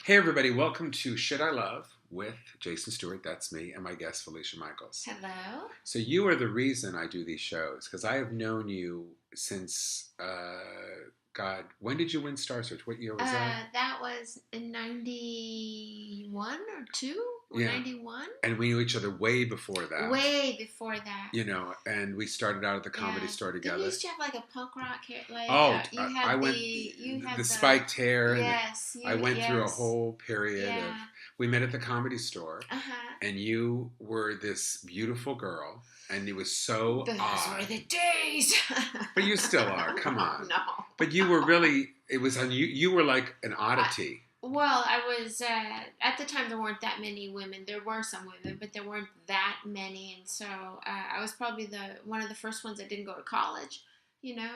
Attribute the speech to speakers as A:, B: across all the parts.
A: Hey everybody, welcome to Should I Love with Jason Stuart, that's me, and my guest FELICIA Michhaels.
B: Hello.
A: So you are the reason I do these shows, because I have known you since, God, when did you win Star Search? What year was that?
B: That was in 91 or 2 or
A: Yeah.
B: 91.
A: And we knew each other way before that.
B: Way before that.
A: You know, and we started out at the Comedy Store together.
B: Did you used to have like a punk rock hair? Like,
A: I went the spiked hair.
B: Yes.
A: I went through a whole period of. We met at the Comedy Store, and you were this beautiful girl, and it was so
B: Those
A: odd.
B: were the days.
A: But you still are. Come on.
B: No.
A: But you were really. It was you were like an oddity.
B: Well, I was at the time there weren't that many women. There were some women, but there weren't that many, and so I was probably one of the first ones that didn't go to college. You know,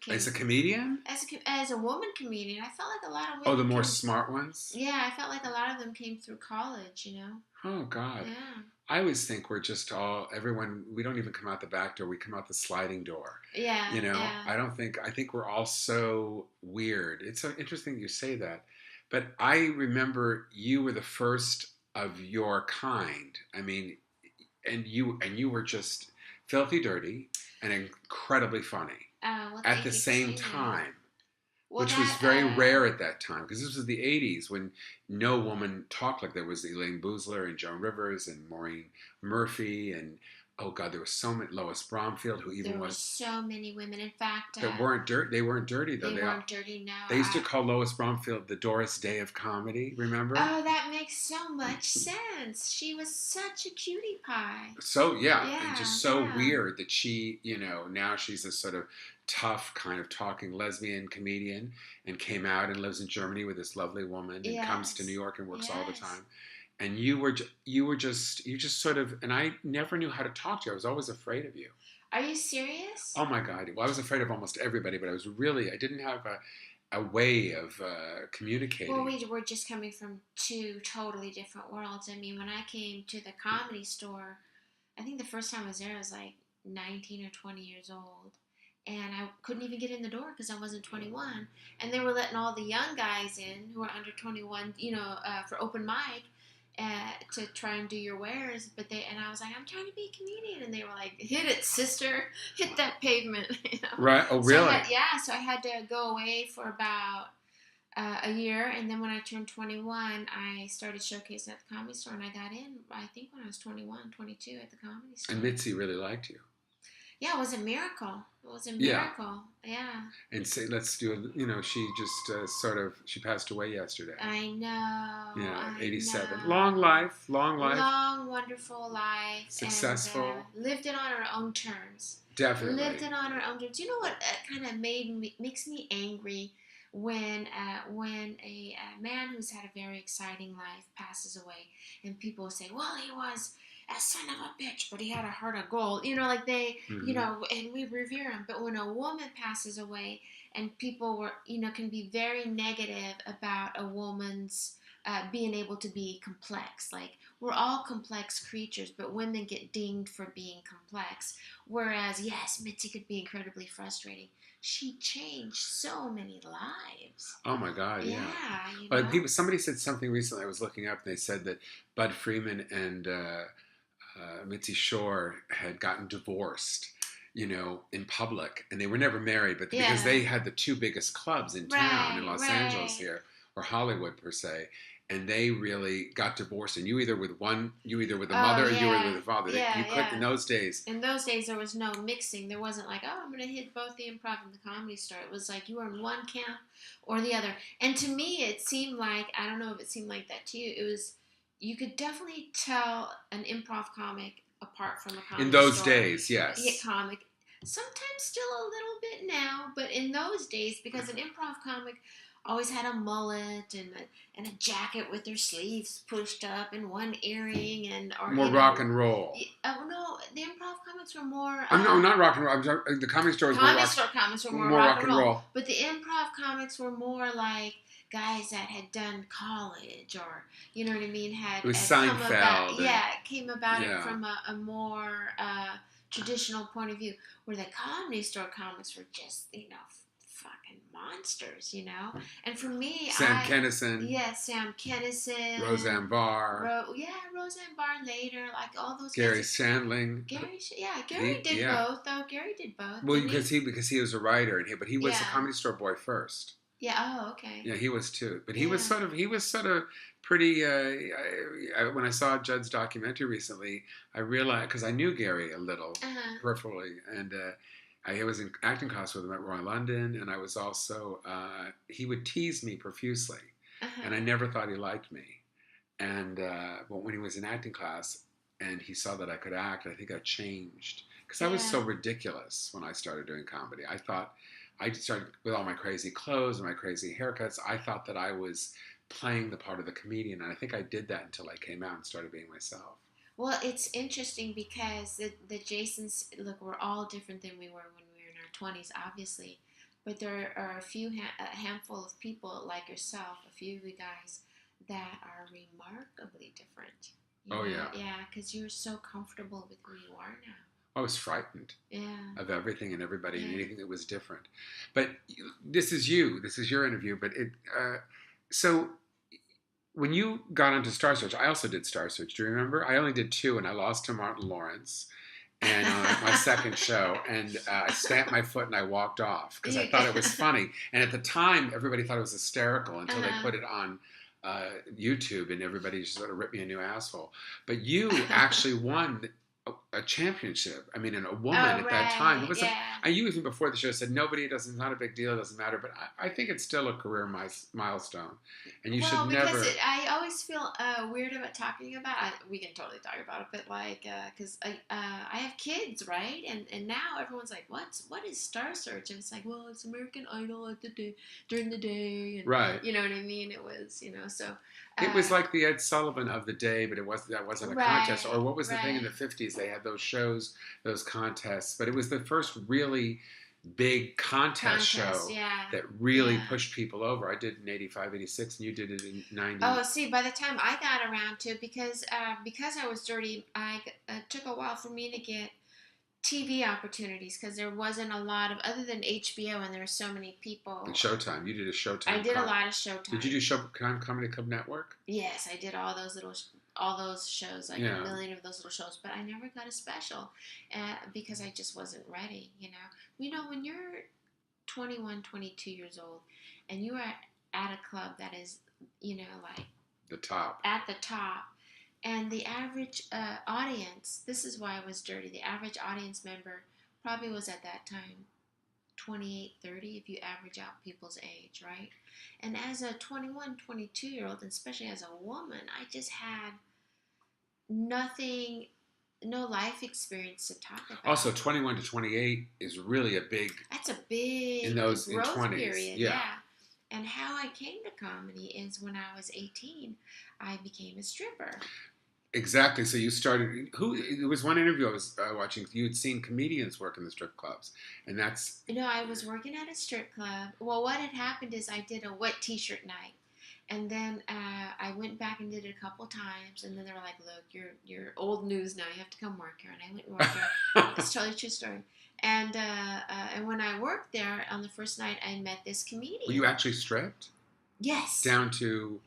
A: As a comedian?
B: As a woman comedian, I felt like a lot of women.
A: Oh, the more smart ones?
B: Yeah, I felt like a lot of them came through college, you know?
A: Oh, God.
B: Yeah.
A: I always think we're just everyone, we don't even come out the back door, we come out the sliding door.
B: Yeah.
A: You know,
B: yeah.
A: I think we're all so weird. It's so interesting you say that. But I remember you were the first of your kind. I mean, and you were just filthy dirty and incredibly funny.
B: Well,
A: at the same time,
B: well,
A: which was very rare at that time, because this was the 80s when no woman talked like that. Was Elaine Boozler and Joan Rivers and Maureen Murphy and, oh God, there was so many, Lois Bromfield, who even
B: there were so many women. In fact,
A: that weren't dirty. They weren't dirty though.
B: They weren't dirty. No,
A: they used to call Lois Bromfield the Doris Day of comedy. Remember?
B: Oh, that makes so much sense. She was such a cutie pie.
A: So and just so weird that she, you know, now she's a sort of tough kind of talking lesbian comedian and came out and lives in Germany with this lovely woman and comes to New York and works all the time. And you just sort of, and I never knew how to talk to you. I was always afraid of you.
B: Are you serious?
A: Oh my God. Well, I was afraid of almost everybody, but I didn't have a way of communicating.
B: Well, we were just coming from two totally different worlds. I mean, when I came to the Comedy Store, I think the first time I was there, I was like 19 or 20 years old. And I couldn't even get in the door because I wasn't 21. And they were letting all the young guys in who were under 21, you know, for open mic to try and do your wares. And I was like, I'm trying to be a comedian. And they were like, hit it, sister. Hit that pavement. You know?
A: Right. Oh, really?
B: So I had to go away for about a year. And then when I turned 21, I started showcasing at the Comedy Store. And I got in, I think, when I was 21, 22 at the Comedy Store.
A: And Mitzi really liked you.
B: Yeah, it was a miracle. It was a miracle. Yeah. And
A: let's do it. You know, she just she passed away yesterday.
B: I know.
A: Yeah, 87.
B: Know.
A: Long life.
B: Long, wonderful life.
A: Successful.
B: And, lived it on her own terms.
A: Definitely.
B: Lived it on her own terms. You know what kind of makes me angry when a man who's had a very exciting life passes away, and people say, well, he was a son of a bitch, but he had a heart of gold. You know, like you know, and we revere him. But when a woman passes away, and people can be very negative about a woman's being able to be complex. Like, we're all complex creatures, but women get dinged for being complex. Whereas, yes, Mitzi could be incredibly frustrating. She changed so many lives.
A: Oh my God, yeah.
B: You know?
A: Somebody said something recently. I was looking up, and they said that Bud Freeman and Mitzi Shore had gotten divorced, you know, in public, and they were never married, but because they had the two biggest clubs in town in Los Angeles here, or Hollywood per se, and they really got divorced. And you either with the mother, or you were with the father. You couldn't in those days.
B: In those days, there was no mixing. There wasn't like, oh, I'm going to hit both the Improv and the Comedy Store. It was like you were in one camp or the other. And to me, it seemed like, I don't know if it seemed like that to you. It was, you could definitely tell an improv comic apart from a comedy
A: in those
B: store.
A: Days, yes.
B: Comic. Sometimes still a little bit now, but in those days, because an improv comic always had a mullet and a jacket with their sleeves pushed up and one earring or
A: more rock and roll.
B: Oh no, the improv comics were more.
A: No, not rock and roll. I'm sorry, the Comedy Store was
B: Comedy Store comics were more rock and roll. But the improv comics were more like guys that had done college, or you know what I mean,
A: it was Seinfeld.
B: Came about it from a more traditional point of view, where the Comedy Store comics were just, you know, fucking monsters, you know. And for me,
A: Sam Kinison.
B: Yeah, Sam Kinison.
A: Roseanne Barr.
B: Roseanne Barr later, like all those
A: Gary
B: guys.
A: Sandling.
B: Gary did both though. Gary did both.
A: Well, because he was a writer, but he was a Comedy Store boy first.
B: Yeah. Oh, okay.
A: Yeah, he was too. But he was sort of pretty. When I saw Judd's documentary recently, I realized, because I knew Gary a little peripherally, and I was in acting class with him at Royal London, and I was also he would tease me profusely, and I never thought he liked me. And but when he was in acting class and he saw that I could act, I think I changed, because I was so ridiculous when I started doing comedy. I thought. I started with all my crazy clothes and my crazy haircuts. I thought that I was playing the part of the comedian, and I think I did that until I came out and started being myself.
B: Well, it's interesting because the Jasons, look, we're all different than we were when we were in our 20s, obviously. But there are a handful of people like yourself, a few of you guys, that are remarkably different. Yeah, because you're so comfortable with who you are now.
A: I was frightened of everything and everybody and anything that was different. But this is you. This is your interview. But so when you got onto Star Search, I also did Star Search. Do you remember? I only did 2, and I lost to Martin Lawrence. And my second show, and I stamped my foot and I walked off because I thought it was funny. And at the time, everybody thought it was hysterical until they put it on YouTube, and everybody just sort of ripped me a new asshole. But you actually won a championship. I mean, and a woman at that time. It was you even before the show said it's not a big deal, it doesn't matter. But I think it's still a career milestone, and you should never.
B: I always feel weird about talking about it. We can totally talk about it, but like, because I have kids, right? And now everyone's like, what is Star Search? And it's like, well, it's American Idol during the day, and,
A: right?
B: You know what I mean? It was, so.
A: It was like the Ed Sullivan of the day, but that wasn't a contest. Or what was the thing in the 50s? They had those shows, those contests. But it was the first really big contest show that really pushed people over. I did it in 85, 86, and you did it in 90.
B: Oh, see, by the time I got around to it, because I was dirty, it took a while for me to get TV opportunities, because there wasn't a lot of, other than HBO, and there were so many people.
A: And Showtime. You did a Showtime.
B: I did a lot of Showtime.
A: Did you do Comedy Club Network?
B: Yes, I did all those shows, like a million of those little shows, but I never got a special because I just wasn't ready, when you're 21, 22 years old, and you are at a club that is, like
A: the top.
B: At the top. And the average audience, this is why I was dirty, the average audience member probably was at that time 28, 30, if you average out people's age, right? And as a 21, 22-year-old, and especially as a woman, I just had no life experience to talk about.
A: Also, 21 to 28 is really a big...
B: That's a big
A: in those
B: growth
A: 20s.
B: Period, yeah. And how I came to comedy is when I was 18, I became a stripper. Exactly.
A: So you started. There was one interview I was watching. You had seen comedians work in the strip clubs, and that's.
B: I was working at a strip club. Well, what had happened is I did a wet T-shirt night, and then I went back and did it a couple times, and then they were like, "Look, you're old news now. You have to come work here." And I went and worked there. It's totally a true story. And when I worked there on the first night, I met this comedian.
A: Were you actually stripped?
B: Yes.
A: Down to.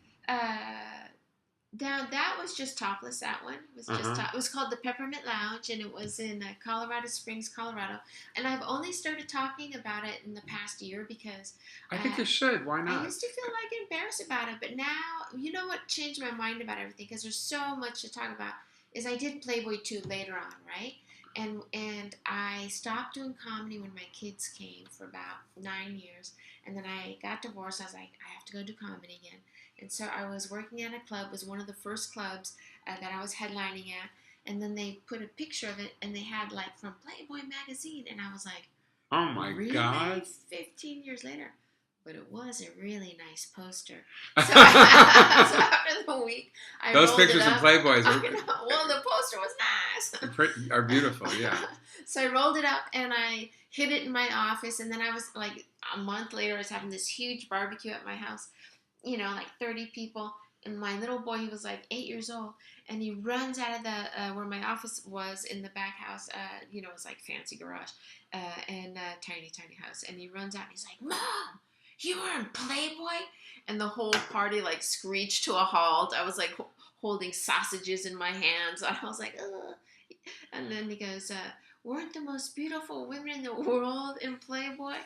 B: That was just topless. That one was just it was called the Peppermint Lounge, and it was in Colorado Springs, Colorado. And I've only started talking about it in the past year because
A: I think you should. Why not?
B: I used to feel like embarrassed about it, but now what changed my mind about everything, because there's so much to talk about. Is I did Playboy 2 later on, right? And I stopped doing comedy when my kids came for about 9 years, and then I got divorced. I was like, I have to go do comedy again. And so I was working at a club. It was one of the first clubs that I was headlining at. And then they put a picture of it, and they had, like, from Playboy magazine. And I was like,
A: oh, my God.
B: 15 years later. But it was a really nice poster. So after the week, I
A: those
B: rolled
A: pictures
B: it up.
A: of Playboys are...
B: Well, the poster was nice.
A: Are beautiful, yeah.
B: So I rolled it up, and I hid it in my office. And then I was, like, a month later, I was having this huge barbecue at my house. Like 30 people, And my little boy, he was like 8 years old, and he runs out of the where my office was in the back house. It was like fancy garage, and tiny house. And he runs out, and he's like, "Mom, you were in Playboy?" And the whole party like screeched to a halt. I was like holding sausages in my hands. I was like, ugh. And then he goes, "Weren't the most beautiful women in the world in Playboy?"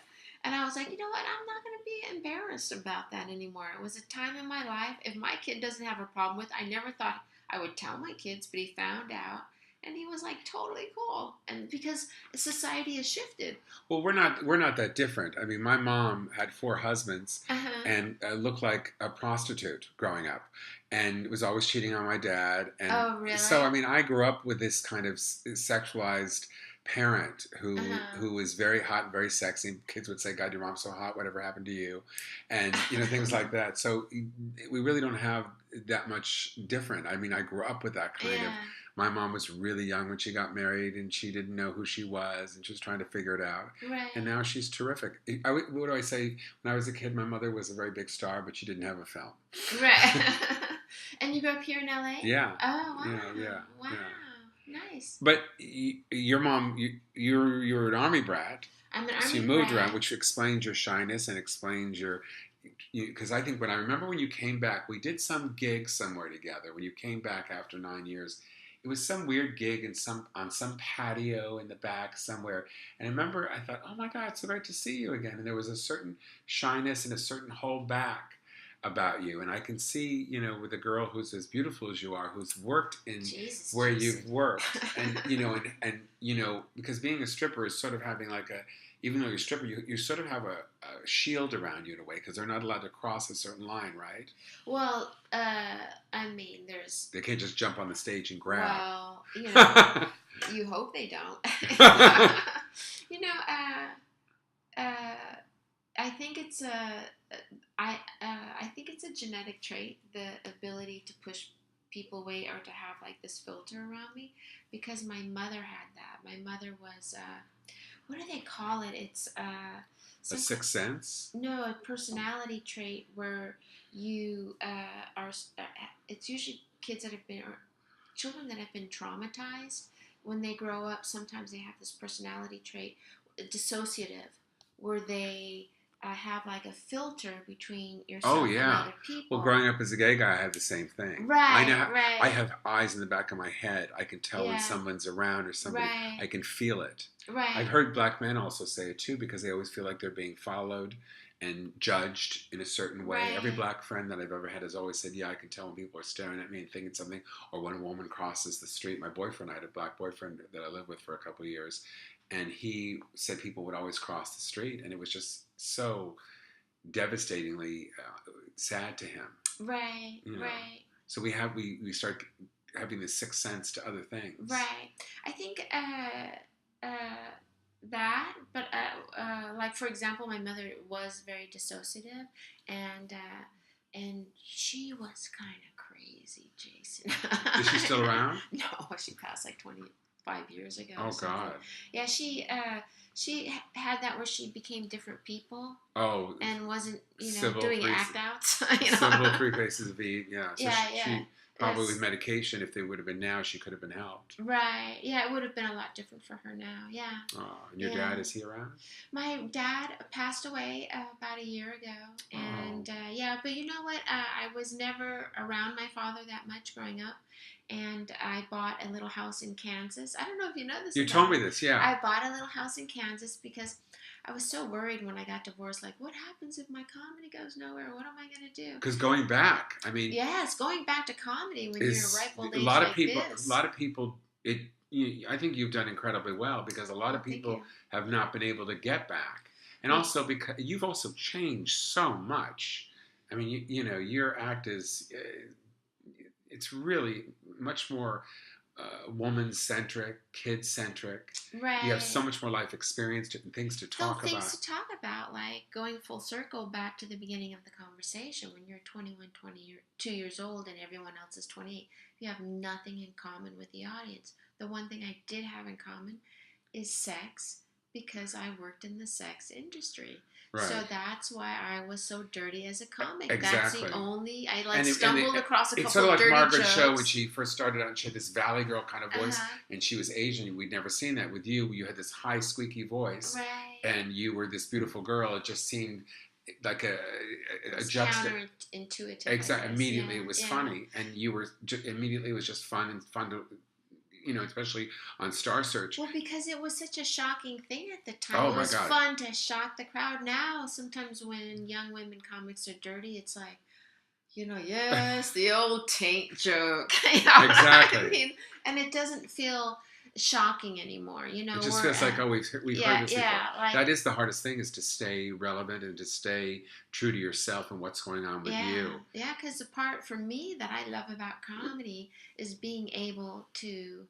B: And I was like, you know what? I'm not going to be embarrassed about that anymore. It was a time in my life. If my kid doesn't have a problem with, I never thought I would tell my kids, but he found out, and he was like totally cool. And because society has shifted.
A: Well, we're not that different. I mean, my mom had 4 husbands and looked like a prostitute growing up, and was always cheating on my dad. And
B: oh, really?
A: So, I mean, I grew up with this kind of sexualized parent who was very hot and very sexy. Kids would say, "God, your mom's so hot. Whatever happened to you?" And things like that. So we really don't have that much different. I mean, I grew up with that kind of. My mom was really young when she got married, and she didn't know who she was, and she was trying to figure it out.
B: Right.
A: And now she's terrific. What do I say? When I was a kid, my mother was a very big star, but she didn't have a film.
B: Right. And you grew up here in LA?
A: Yeah.
B: Oh, wow.
A: Yeah.
B: Wow. Yeah. Nice.
A: But your mom, you're an Army brat.
B: I'm an Army brat.
A: So you moved around, which explains your shyness and explains your... Because I think when I remember when you came back, we did some gig somewhere together. When you came back after 9 years, it was some weird gig on some patio in the back somewhere. And I remember I thought, oh my God, it's so great to see you again. And there was a certain shyness and a certain hold back about you, and I can see, with a girl who's as beautiful as you are, who's worked in where you've worked, and because being a stripper is sort of having like even though you're a stripper, you sort of have a shield around you in a way, because they're not allowed to cross a certain line, right?
B: Well, I mean,
A: they can't just jump on the stage and grab.
B: Well, you hope they don't. I think it's I think it's a genetic trait, the ability to push people away or to have like this filter around me, because my mother had that. My mother was what do they call it? It's
A: a sixth sense?
B: No, a personality trait where you are. It's usually kids that have been, or children that have been traumatized. When they grow up, sometimes they have this personality trait, dissociative, where they have like a filter between yourself and other people.
A: Well, growing up as a gay guy, I had the same thing.
B: Right,
A: right. I have eyes in the back of my head. I can tell when someone's around or somebody.
B: Right.
A: I can feel it.
B: Right.
A: I've heard black men also say it too, because they always feel like they're being followed and judged in a certain way.
B: Right.
A: Every black friend that I've ever had has always said, yeah, I can tell when people are staring at me and thinking something, or when a woman crosses the street. My boyfriend, I had a black boyfriend that I lived with for a couple of years, and he said people would always cross the street, and it was just so devastatingly sad to him.
B: Right, right.
A: So we start having this sixth sense to other things.
B: Right. I think that, but like for example, my mother was very dissociative, and she was kind of crazy, Jason.
A: Is she still around?
B: No, she passed like 25 years ago.
A: Oh God.
B: Yeah, she had that where she became different people.
A: Oh.
B: And wasn't doing act outs.
A: Civil 3 Faces of Eve. Yeah. So
B: yeah.
A: She probably with medication, if they would have been now, she could have been helped.
B: Right. Yeah, it would have been a lot different for her now. Yeah.
A: Oh, and your dad, is he around?
B: My dad passed away about a year ago. And but you know what? I was never around my father that much growing up. And I bought a little house in Kansas. I don't know if you know this.
A: You told me this, yeah.
B: I bought a little house in Kansas because I was so worried when I got divorced. Like, what happens if my comedy goes nowhere? What am I going to do?
A: Because going back, I mean...
B: Yes, going back to comedy when you're a ripe old age
A: A lot of people, I think you've done incredibly well, because a lot of people have not been able to get back. And also because you've also changed so much. I mean, your act is... it's really much more woman-centric, kid-centric.
B: Right.
A: You have so much more life experience and things to talk about.
B: Things to talk about, like going full circle back to the beginning of the conversation. When you're 21, 22 years old and everyone else is 28, you have nothing in common with the audience. The one thing I did have in common is sex, because I worked in the sex industry. So that's why I was so dirty as a comic.
A: Exactly.
B: That's the only, I stumbled across a couple of dirty jokes. It's
A: sort of like Margaret's show when she first started out, she had this Valley Girl kind of voice, and she was Asian. We'd never seen that with you. You had this high, squeaky voice, and you were this beautiful girl. It just seemed like a
B: counterintuitive.
A: Exactly. Immediately it was funny, and you were immediately it was just fun to, especially on Star Search.
B: Well, because it was such a shocking thing at the time. It was fun to shock the crowd. Now, sometimes when young women comics are dirty, it's like, yes, the old taint joke.
A: Exactly.
B: I mean, and it doesn't feel shocking anymore.
A: It just feels like, we've heard this before. That is the hardest thing, is to stay relevant and to stay true to yourself and what's going on with you.
B: Yeah, because the part for me that I love about comedy is being able to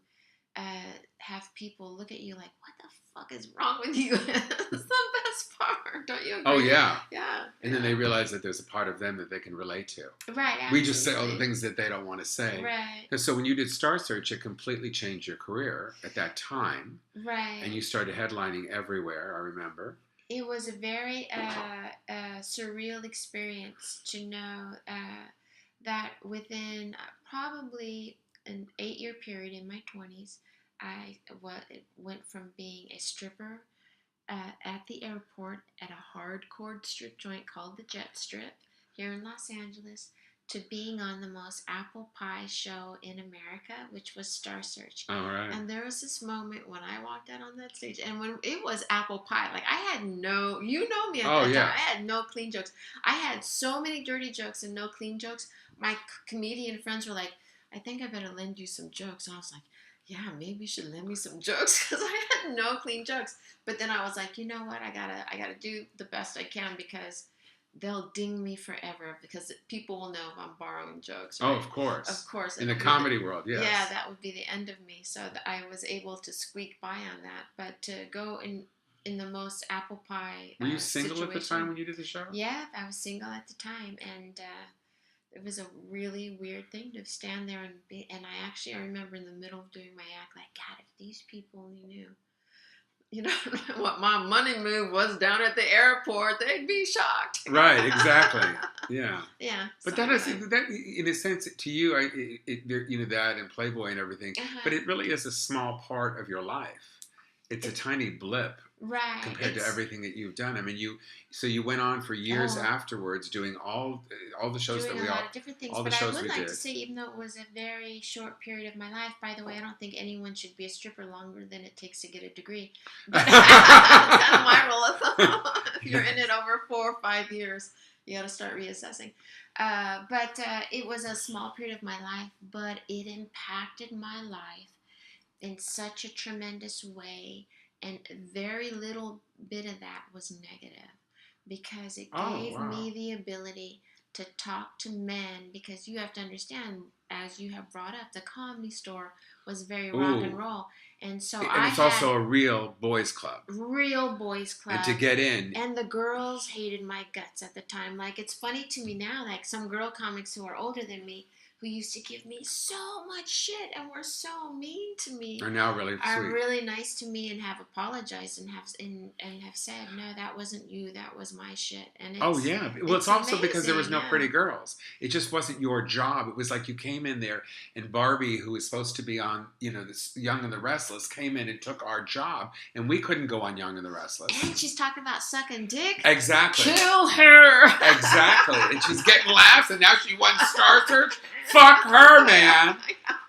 B: have people look at you like, what the fuck is wrong with you? That's the best part, don't you agree?
A: Oh, yeah.
B: Yeah.
A: And then they realize that there's a part of them that they can relate to.
B: Right, absolutely.
A: We just say all the things that they don't want to say.
B: Right.
A: And so when you did Star Search, it completely changed your career at that time.
B: Right.
A: And you started headlining everywhere, I remember.
B: It was a very surreal experience to know that within probably an 8-year period in my 20s, I went from being a stripper at the airport at a hardcore strip joint called the Jet Strip here in Los Angeles to being on the most apple pie show in America, which was Star Search.
A: All right.
B: And there was this moment when I walked out on that stage, and when it was apple pie, like I had no, you know me at that time, I had no clean jokes. I had so many dirty jokes and no clean jokes. My comedian friends were like, I think I better lend you some jokes. And I was like, yeah, maybe you should lend me some jokes, because I had no clean jokes. But then I was like, you know what? I gotta do the best I can, because they'll ding me forever, because people will know if I'm borrowing jokes. Right?
A: Oh, of course.
B: Of course.
A: In the comedy world, yes.
B: Yeah, that would be the end of me. So I was able to squeak by on that. But to go in the most apple pie
A: Were you single at the time when you did the show?
B: Yeah, I was single at the time. And it was a really weird thing to stand there and I remember in the middle of doing my act, like, God, if these people only knew, what my money move was down at the airport, they'd be shocked.
A: Right, exactly. Yeah.
B: Yeah.
A: But that is, in a sense, to you, that and Playboy and everything, but it really is a small part of your life. It's a tiny blip.
B: Right.
A: Compared to everything that you've done. I mean, you went on for years afterwards doing all the shows
B: doing
A: that we
B: a lot of different things.
A: all the
B: but
A: shows
B: I would
A: we
B: like
A: did.
B: to say, even though it was a very short period of my life, by the way, I don't think anyone should be a stripper longer than it takes to get a degree. But that's kind of my rule of thumb. If you're in it over 4 or 5 years, you got to start reassessing. But it was a small period of my life, but it impacted my life in such a tremendous way. And very little bit of that was negative, because it gave me the ability to talk to men, because you have to understand, as you have brought up, the Comedy Store was very rock and roll. And so
A: it's also a real boys club.
B: Real boys club.
A: And to get in.
B: And the girls hated my guts at the time. Like, it's funny to me now, like some girl comics who are older than me, who used to give me so much shit and were so mean to me,
A: are now really sweet.
B: Are really nice to me and have apologized and have said, no, that wasn't you, that was my shit. And
A: it's also because there was no pretty girls. It just wasn't your job. It was like you came in there, and Barbie, who was supposed to be on, this Young and the Restless, came in and took our job, and we couldn't go on Young and the Restless.
B: And she's talking about sucking dick.
A: Exactly.
B: Kill her.
A: Exactly. And she's getting laughs, and now she won Star Search. Fuck her, man.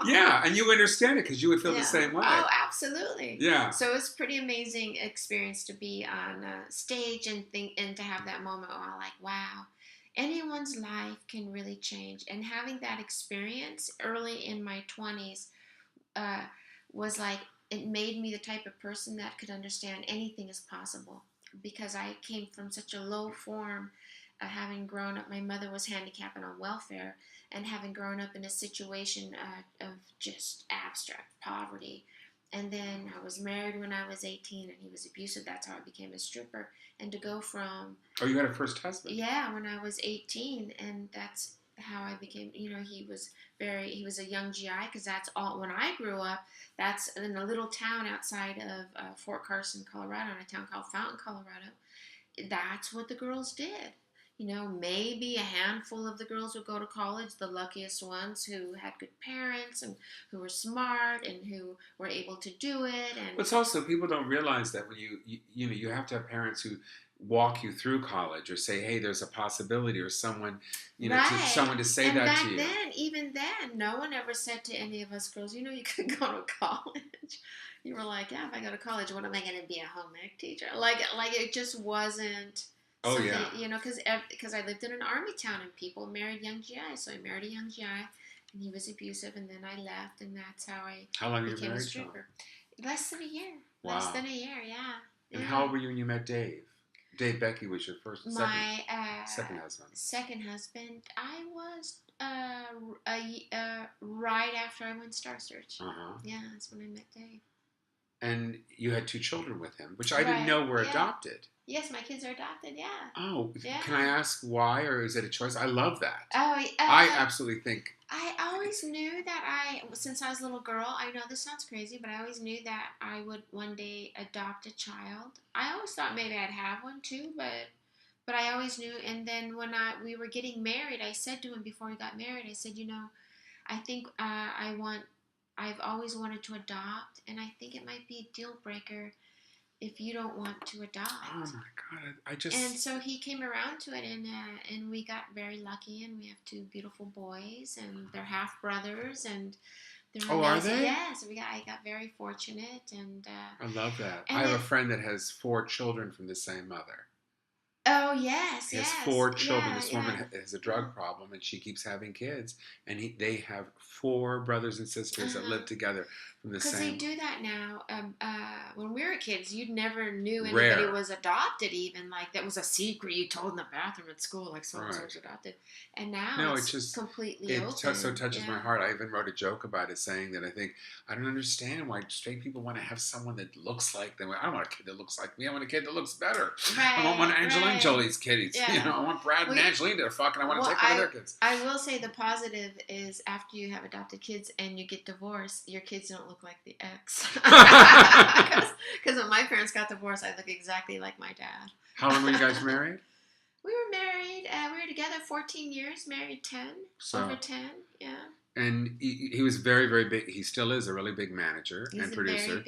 A: Yeah, and you understand it, because you would feel the same way.
B: Oh, absolutely.
A: Yeah.
B: So it's a pretty amazing experience to be on a stage and to have that moment where I'm like, wow, anyone's life can really change. And having that experience early in my 20s was like, it made me the type of person that could understand anything is possible, because I came from such a low form, having grown up. My mother was handicapped and on welfare, and having grown up in a situation of just abstract poverty. And then I was married when I was 18, and he was abusive. That's how I became a stripper. And to go from...
A: Oh, you had a first husband?
B: Yeah, when I was 18, and that's how I became... he was a young GI, because that's all... When I grew up, that's in a little town outside of Fort Carson, Colorado, in a town called Fountain, Colorado. that's what the girls did. You know, maybe a handful of the girls would go to college, the luckiest ones who had good parents and who were smart and who were able to do it. And
A: it's also, people don't realize that when you know, you have to have parents who walk you through college or say, hey, there's a possibility, or someone, you know,
B: right.
A: someone to say
B: and
A: that
B: back
A: to you.
B: then, even then, no one ever said to any of us girls, you know, you could go to college. You were like, yeah, if I go to college, what am I going to be, a home ec teacher? Like it just wasn't.
A: Oh, yeah.
B: You know, because I lived in an army town and people married young GI, so I married a young GI, and he was abusive, and then I left, and that's how I
A: How long were you
B: became
A: married
B: a stripper.
A: for?
B: Less than a year.
A: Wow.
B: Less than a year, yeah.
A: And how old were you when you met Dave? Dave Becky was your first, second husband.
B: Second husband. I was right after I went Star Search. Yeah, that's when I met Dave.
A: And you had 2 children with him, which I didn't know were adopted.
B: Yes, my kids are adopted, yeah.
A: Oh,
B: yeah.
A: Can I ask why, or is it a choice? I love that.
B: Oh,
A: I absolutely think.
B: I always knew that since I was a little girl, I know this sounds crazy, but I always knew that I would one day adopt a child. I always thought maybe I'd have one too, but I always knew. And then when we were getting married, I said to him before we got married, I said, you know, I think I've always wanted to adopt, and I think it might be a deal breaker if you don't want to adopt.
A: Oh my God, I just.
B: And so he came around to it, and we got very lucky, and we have 2 beautiful boys, and they're half brothers, and they're
A: are they?
B: Yes, I got very fortunate, and
A: I love that. I have a friend that has 4 children from the same mother.
B: Oh, yes,
A: He has 4 children. This woman has a drug problem, and she keeps having kids. And they have 4 brothers and sisters that live together from the same.
B: Because they do that now. When we were kids, you never knew anybody was adopted. Even like that was a secret you told in the bathroom at school, like so and so was adopted. And now it's just completely open.
A: It so touches my heart. I even wrote a joke about it, saying that I don't understand why straight people want to have someone that looks like them. I don't want a kid that looks like me. I want a kid that looks better.
B: Right,
A: I want one Angelina Jolie's kids.
B: Yeah.
A: You know, I want Brad and Angelina to fuck, and I want to take one of their kids.
B: I will say the positive is after you have adopted kids and you get divorced, your kids don't look like the ex. Because when my parents got divorced, I look exactly like my dad.
A: How long were you guys married?
B: We were married. We were together 14 years. Married 10. Over 10. Yeah.
A: And he was very, very big. He still is a really big manager and producer.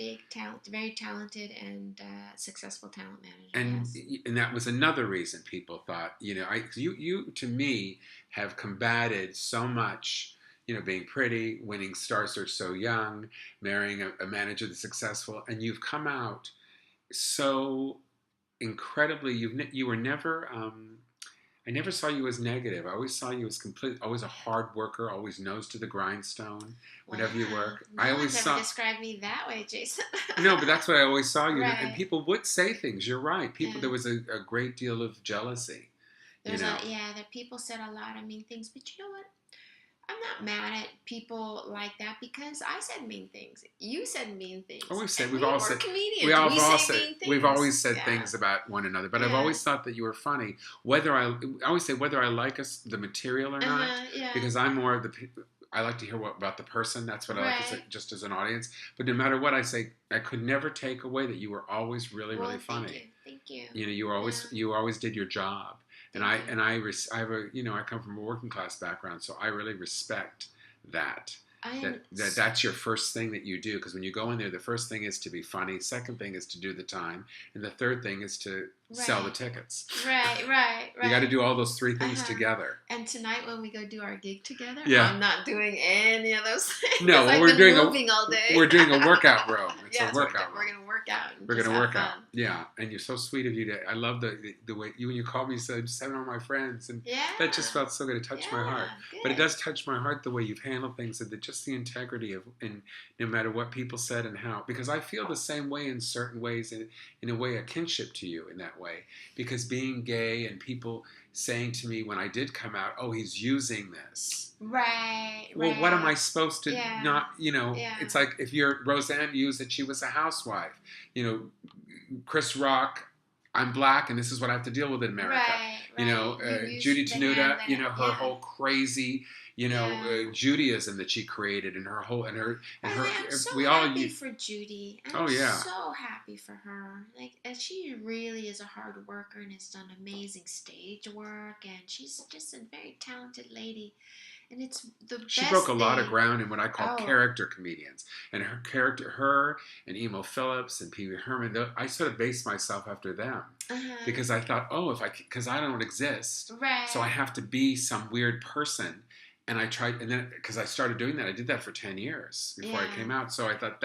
B: Very talented and successful talent manager.
A: And that was another reason people thought, you know, you to me have combated so much, you know, being pretty, winning Star Search so young, marrying a manager that's successful, and you've come out so incredibly. You were never. I never saw you as negative. I always saw you as always a hard worker, always nose to the grindstone whenever you work.
B: I always never described me that way, Jason.
A: No, but that's what I always saw you. Right. And people would say things. You're right. There was a great deal of jealousy.
B: That people said a lot of mean things. But you know what? I'm not mad at people like that because I said mean things. You said mean things.
A: Oh,
B: we've all said
A: comedians.
B: We've
A: always said things about one another. But I've always thought that you were funny. I always say whether I like the material or not, because I'm more of I like to hear about the person. That's what I like to say, just as an audience. But no matter what I say, I could never take away that you were always really, really funny.
B: Thank you.
A: You know, you always did your job. And I have I come from a working class background, so I really respect that. That's your first thing that you do, because when you go in there, the first thing is to be funny, second thing is to do the time, and the third thing is to sell the tickets.
B: Right.
A: You got to do all those 3 things together.
B: And tonight when we go do our gig together, I'm not doing any of those things.
A: No,
B: we're doing moving all day.
A: We're doing a workout room. It's a workout.
B: We're gonna work out.
A: We're gonna work out. Yeah, and you're so sweet of you I love the way when you called me, you said just having all my friends, and that just felt so good. It touched my heart. Good. But it does touch my heart the way you've handled things, and just the integrity of, and no matter what people said and how, because I feel the same way in certain ways, in a way a kinship to you in that way, because being gay and people saying to me when I did come out, oh, he's using this.
B: Right.
A: Well, what am I supposed to not, it's like if Roseanne used that she was a housewife. You know, Chris Rock, I'm black and this is what I have to deal with in America.
B: Right.
A: You know, Judy Tenuta, you know, her whole crazy, you know, Judaism that she created and her whole,
B: I'm so happy for Judy. I'm
A: yeah.
B: so happy for her. Like, and she really is a hard worker and has done amazing stage work, and she's just a very talented lady. And it's the best.
A: She broke a lot of ground in what I call character comedians. And her and Emo Phillips and Pee Wee Herman, I sort of based myself after them. Because I thought, because I don't exist.
B: Right.
A: So I have to be some weird person. And I tried, and then, because I started doing that, I did that for 10 years before I came out. So I thought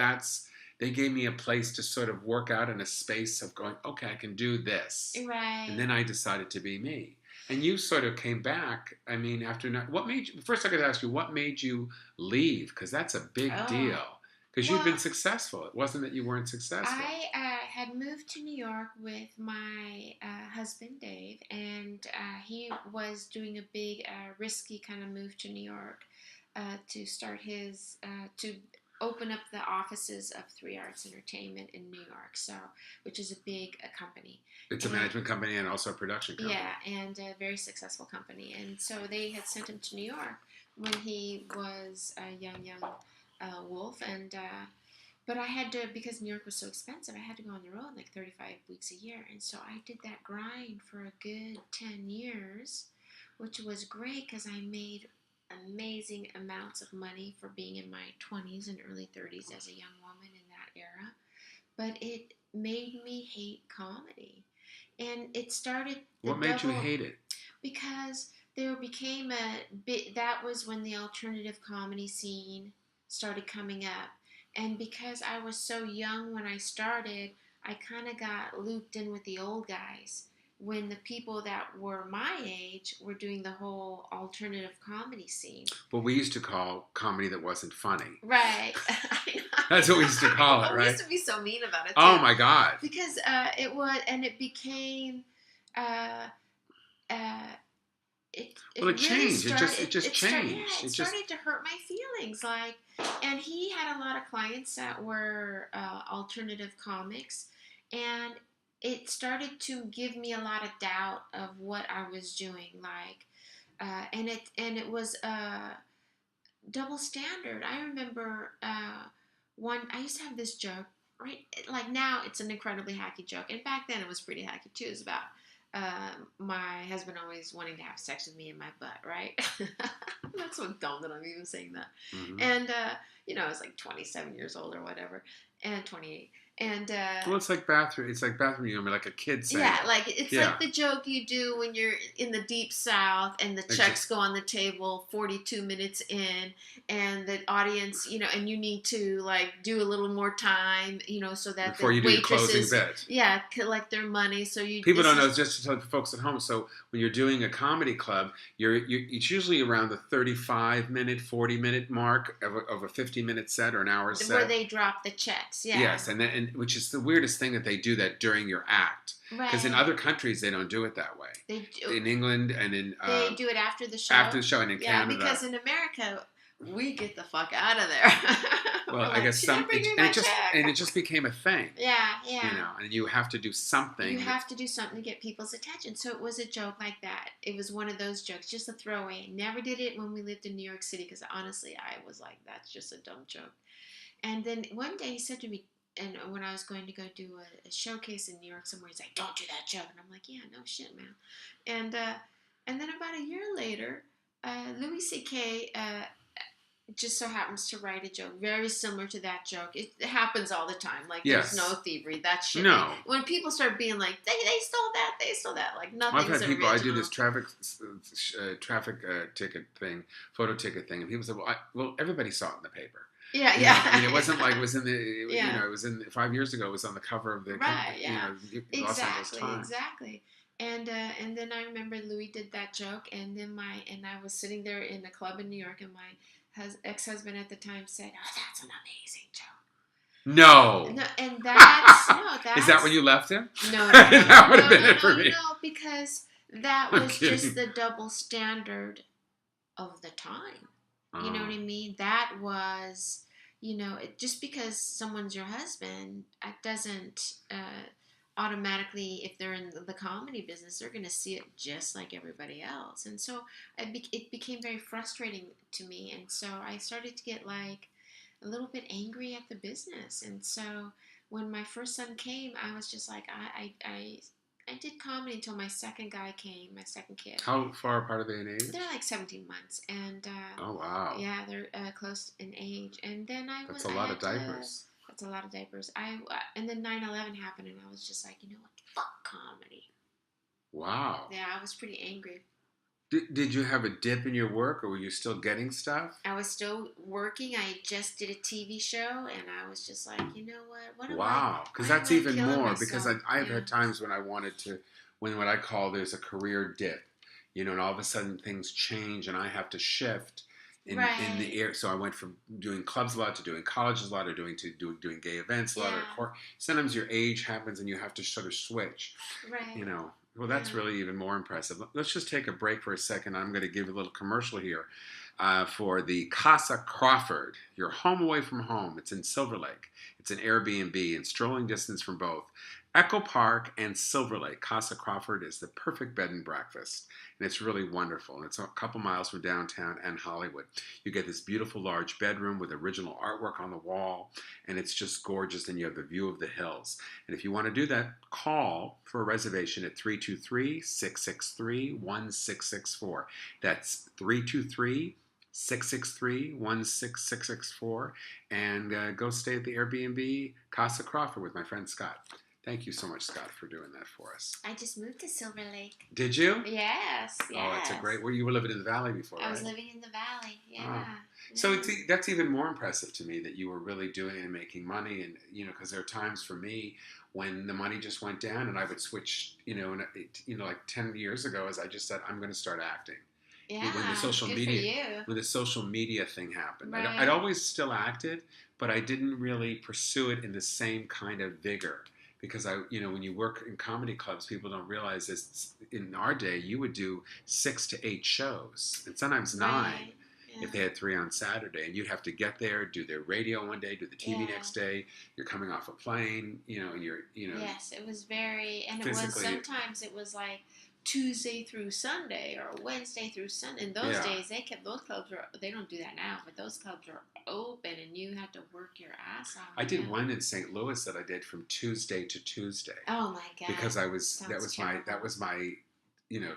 A: they gave me a place to sort of work out in a space of going, okay, I can do this.
B: Right.
A: And then I decided to be me. And you sort of came back. I mean, what made you? First, I got to ask you, what made you leave? Because that's a big deal. Because you'd been successful. It wasn't that you weren't successful.
B: I had moved to New York with my husband Dave, and he was doing a big, risky kind of move to New York to start his to open up the offices of 3 Arts Entertainment in New York, which is a big company.
A: It's a management company and also a production company.
B: Yeah, and a very successful company. And so they had sent him to New York when he was a young wolf. And but I had to, because New York was so expensive, I had to go on the road like 35 weeks a year. And so I did that grind for a good 10 years, which was great because I made amazing amounts of money for being in my 20s and early 30s as a young woman in that era. But it made me hate comedy. And it started...
A: What made you hate it?
B: Because there became a bit... That was when the alternative comedy scene started coming up. And because I was so young when I started, I kind of got looped in with the old guys. When the people that were my age were doing the whole alternative comedy scene.
A: What we used to call comedy that wasn't funny.
B: Right.
A: That's what we used to call it, right?
B: We used to be so mean about it, too.
A: Oh, my God.
B: Because it was, and it became, it
A: really changed.
B: Started,
A: it just changed.
B: It started to hurt my feelings. Like, and he had a lot of clients that were alternative comics, and it started to give me a lot of doubt of what I was doing, like, and it was a double standard. I remember I used to have this joke, right? Like now it's an incredibly hacky joke, and back then it was pretty hacky too. It was about my husband always wanting to have sex with me in my butt, right? That's so dumb that I'm even saying that. Mm-hmm. And I was like 27 years old or whatever, and 28. And
A: well, it's like bathroom humor, like a kid saying.
B: Yeah, like it's like the joke you do when you're in the deep south and the checks go on the table 42 minutes in, and the audience, and you need to like do a little more time, so that
A: before you do your closing bit.
B: Yeah, collect their money. So
A: people don't know, just to tell the folks at home. So when you're doing a comedy club, it's usually around the 35-minute, 40-minute mark of a 50-minute set or an hour set,
B: where they drop the checks. Yeah.
A: Yes, and which is the weirdest thing that they do that during your act. Because in other countries, they don't do it that way.
B: They do.
A: In England and in...
B: they do it after the show.
A: After the show and in Canada.
B: Yeah, because in America, we get the fuck out of there.
A: Well, I guess it just became a thing.
B: Yeah.
A: And you have to do something.
B: You have to do something to get people's attention. So it was a joke like that. It was one of those jokes, just a throwaway. Never did it when we lived in New York City because honestly, I was like, that's just a dumb joke. And then one day he said to me, and when I was going to go do a showcase in New York somewhere, he's like, don't do that joke. And I'm like, yeah, no shit, man. And then about a year later, Louis C.K. Just so happens to write a joke very similar to that joke. It happens all the time. Like, there's no thievery. That shit.
A: No.
B: When people start being like, they stole that. Like, nothing's
A: I've had people,
B: original.
A: I do this traffic ticket thing, photo ticket thing, and people say, well, everybody saw it in the paper.
B: Yeah.
A: I mean, it wasn't like it was in the, it was in 5 years ago. It was on the cover of the, Los Angeles Times.
B: Exactly. And then I remember Louis did that joke, and then I was sitting there in a club in New York, and my ex-husband at the time said, "Oh, that's an amazing joke."
A: No,
B: and that's
A: is that when you left him?
B: No,
A: that would have been it for me.
B: No, because that was just the double standard of the time. You know what I mean? That was, just because someone's your husband, it doesn't automatically, if they're in the comedy business, they're going to see it just like everybody else. And so it became very frustrating to me. And so I started to get like a little bit angry at the business. And so when my first son came, I was just like, I did comedy until my second guy came, my second kid.
A: How far apart are they in age?
B: They're like 17 months. And
A: oh, wow.
B: yeah, they're close in age. And then
A: That's a lot of diapers.
B: That's a lot of diapers. And then 9/11 happened, and I was just like, you know what? Fuck comedy.
A: Wow.
B: Yeah, I was pretty angry.
A: Did you have a dip in your work, or were you still getting stuff?
B: I was still working. I just did a TV show, and I was just like, you know what?
A: Wow, because that's even more. Because I've had times when I wanted to, when what I call there's a career dip, and all of a sudden things change, and I have to shift in the air. So I went from doing clubs a lot to doing colleges a lot, or doing gay events a lot. Or sometimes your age happens, and you have to sort of switch.
B: Right.
A: Well, that's really even more impressive. Let's just take a break for a second. I'm going to give a little commercial here for the Casa Crawford, your home away from home. It's in Silver Lake. It's an Airbnb in strolling distance from both Echo Park and Silver Lake. Casa Crawford is the perfect bed and breakfast, and it's really wonderful. And it's a couple miles from downtown and Hollywood. You get this beautiful large bedroom with original artwork on the wall, and it's just gorgeous, and you have the view of the hills. And if you want to do that, call for a reservation at 323-663-1664. That's 323-663-1664, and go stay at the Airbnb Casa Crawford with my friend Scott. Thank you so much, Scott, for doing that for us.
B: I just moved to Silver Lake.
A: Did you?
B: Yes.
A: Oh, that's a great... Where you were living in the valley before, right?
B: I was living in the valley, yeah.
A: Oh. So that's even more impressive to me that you were really doing and making money. And, because there are times for me when the money just went down and I would switch, like 10 years ago, as I just said, I'm going to start acting.
B: Yeah,
A: when the social media thing happened.
B: Right.
A: I'd always still acted, but I didn't really pursue it in the same kind of vigor. Because when you work in comedy clubs, people don't realize this. In our day, you would do 6 to 8 shows, and sometimes 9 if they had 3 on Saturday. And you'd have to get there, do their radio one day, do the TV next day. You're coming off a plane, and you're.
B: Yes, it was very, and sometimes it was like Tuesday through Sunday or Wednesday through Sunday. In those days, those clubs they don't do that now, but those clubs were open and you had to work your ass off.
A: I did one in St. Louis that I did from Tuesday to Tuesday.
B: Oh my God!
A: Because that was my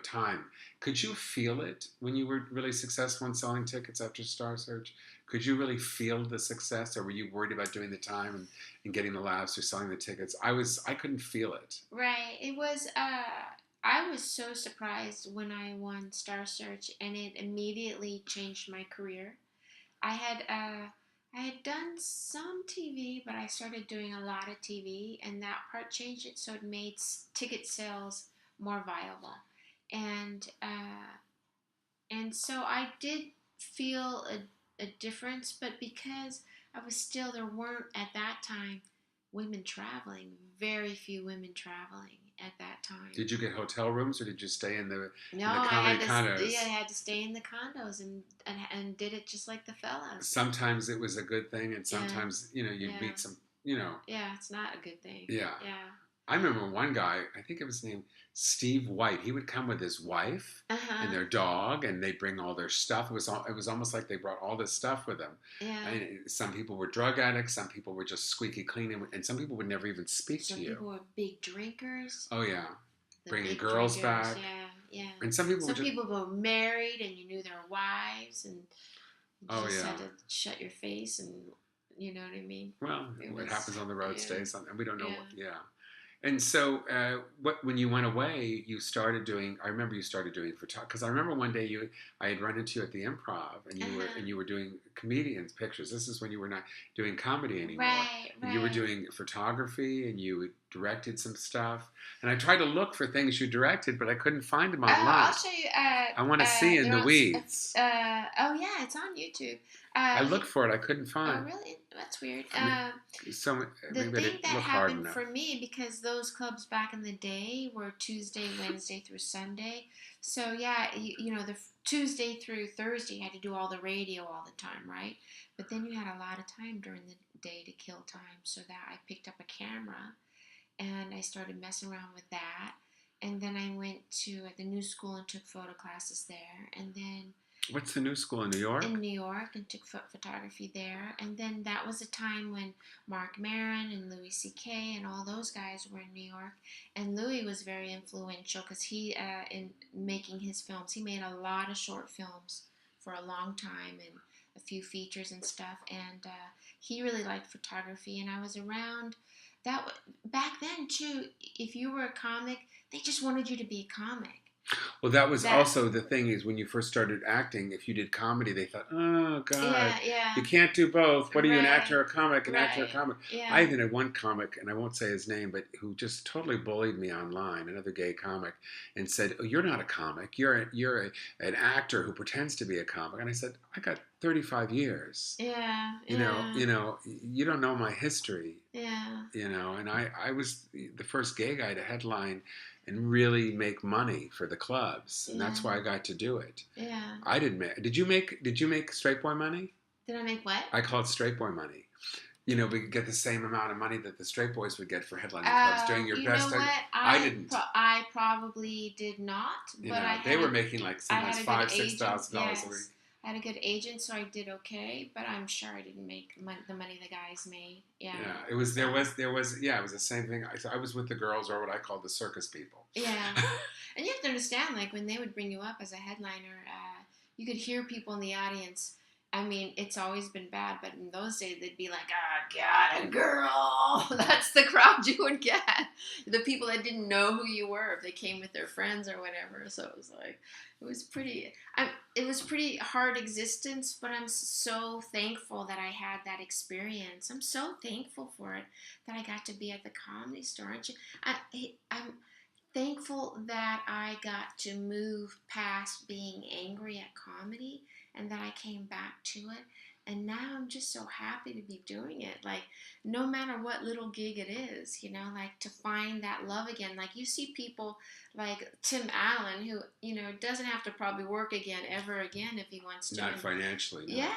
A: time. Could you feel it when you were really successful in selling tickets after Star Search? Could you really feel the success, or were you worried about doing the time and getting the laughs or selling the tickets? I couldn't feel it.
B: Right. It was. I was so surprised when I won Star Search, and it immediately changed my career. I had done some TV, but I started doing a lot of TV, and that part changed it, so it made ticket sales more viable, and so I did feel a difference, but because there weren't at that time women traveling, very few women traveling at that time.
A: Did you get hotel rooms, or did you stay in the
B: condos?
A: I
B: had to stay in the condos and did it just like the fellas.
A: Sometimes it was a good thing, and sometimes you meet some.
B: Yeah, it's not a good thing.
A: Yeah. I remember one guy, I think it was named Steve White. He would come with his wife and their dog, and they'd bring all their stuff. It was almost like they brought all this stuff with them.
B: Yeah.
A: And some people were drug addicts, some people were just squeaky clean, and some people would never even speak to you.
B: Some people were big drinkers.
A: Oh yeah, bringing girls back.
B: Yeah.
A: And some people
B: were married, and you knew their wives, and you just had to shut your face, and you know what I mean.
A: Well, what happens on the road stays on, and we don't know. And so, when you went away, you started doing. I remember you started doing photography, because I remember one day I had run into you at the Improv, and you were doing comedians' pictures. This is when you were not doing comedy anymore.
B: Right.
A: And you were doing photography, and you directed some stuff. And I tried to look for things you directed, but I couldn't find them online.
B: I'll show you.
A: I want to see In the Weeds.
B: It's on YouTube.
A: I looked for it. I couldn't find.
B: Oh, really? That's weird.
A: The thing
B: that happened for me, because those clubs back in the day were Tuesday, Wednesday through Sunday. So the Tuesday through Thursday you had to do all the radio all the time, right? But then you had a lot of time during the day to kill time, so that I picked up a camera and I started messing around with that. And then I went to the New School and took photo classes there. And then
A: What's the New School in New York?
B: In New York, and took photography there. And then that was a time when Mark Maron and Louis C.K. and all those guys were in New York. And Louis was very influential because he, in making his films, he made a lot of short films for a long time and a few features and stuff. And he really liked photography. And I was around that back then too. If you were a comic, they just wanted you to be a comic.
A: Well, that was also the thing is when you first started acting, if you did comedy, they thought, oh, God, you can't do both. What are you, an actor or a comic? An actor or a comic?
B: Yeah.
A: I even had one comic, and I won't say his name, but who just totally bullied me online, another gay comic, and said, oh, you're not a comic. You're an actor who pretends to be a comic. And I said, I got 35 years.
B: Yeah.
A: You know, you don't know my history.
B: Yeah.
A: You know, and I was the first gay guy to headline and really make money for the clubs, and that's why I got to do it.
B: Yeah.
A: I didn't make. Did you make straight boy money?
B: Did I make what?
A: I call it straight boy money. You know, we get the same amount of money that the straight boys would get for headlining clubs during your best.
B: You know what?
A: I didn't.
B: I probably did not. But
A: they were making like sometimes $5,000-$6,000 a week.
B: I had a good agent, so I did okay, but I'm sure I didn't make the money the guys made. Yeah. Yeah,
A: it was there was it was the same thing. I was with the girls, or what I call the circus people.
B: Yeah, and you have to understand, like when they would bring you up as a headliner, you could hear people in the audience. I mean, it's always been bad, but in those days they'd be like, "Oh God, a girl!" That's the crowd you would get. The people that didn't know who you were, if they came with their friends or whatever. So it was like, it was pretty hard existence. But I'm so thankful that I had that experience. I'm so thankful for it that I got to be at the Comedy Store. Aren't you? I'm thankful that I got to move past being angry at comedy, and that I came back to it. And now I'm just so happy to be doing it. Like, no matter what little gig it is, you know, like to find that love again. Like, you see people like Tim Allen, who, you know, doesn't have to probably work again, ever again, if he wants to.
A: Not financially. No.
B: Yeah.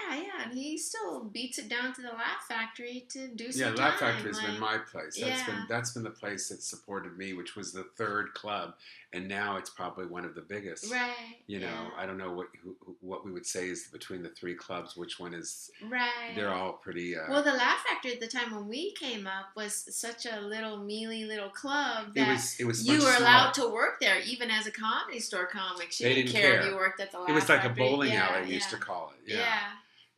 B: And he still beats it down to the Laugh Factory to do some
A: time. Yeah, Laugh Factory has
B: like,
A: been my place. That's been the place that supported me, which was the third club. And now it's probably one of the biggest.
B: Right.
A: You know, I don't know what we would say is between the three clubs, which one is.
B: Right.
A: They're all pretty.
B: Well, the Laugh Factory at the time when we came up was such a little mealy little club that
A: it was
B: you were
A: small.
B: Allowed to work there, even as a Comedy Store comic. She didn't care if you worked at the Laugh Factory.
A: It was like a bowling alley, we used to call it.
B: Yeah.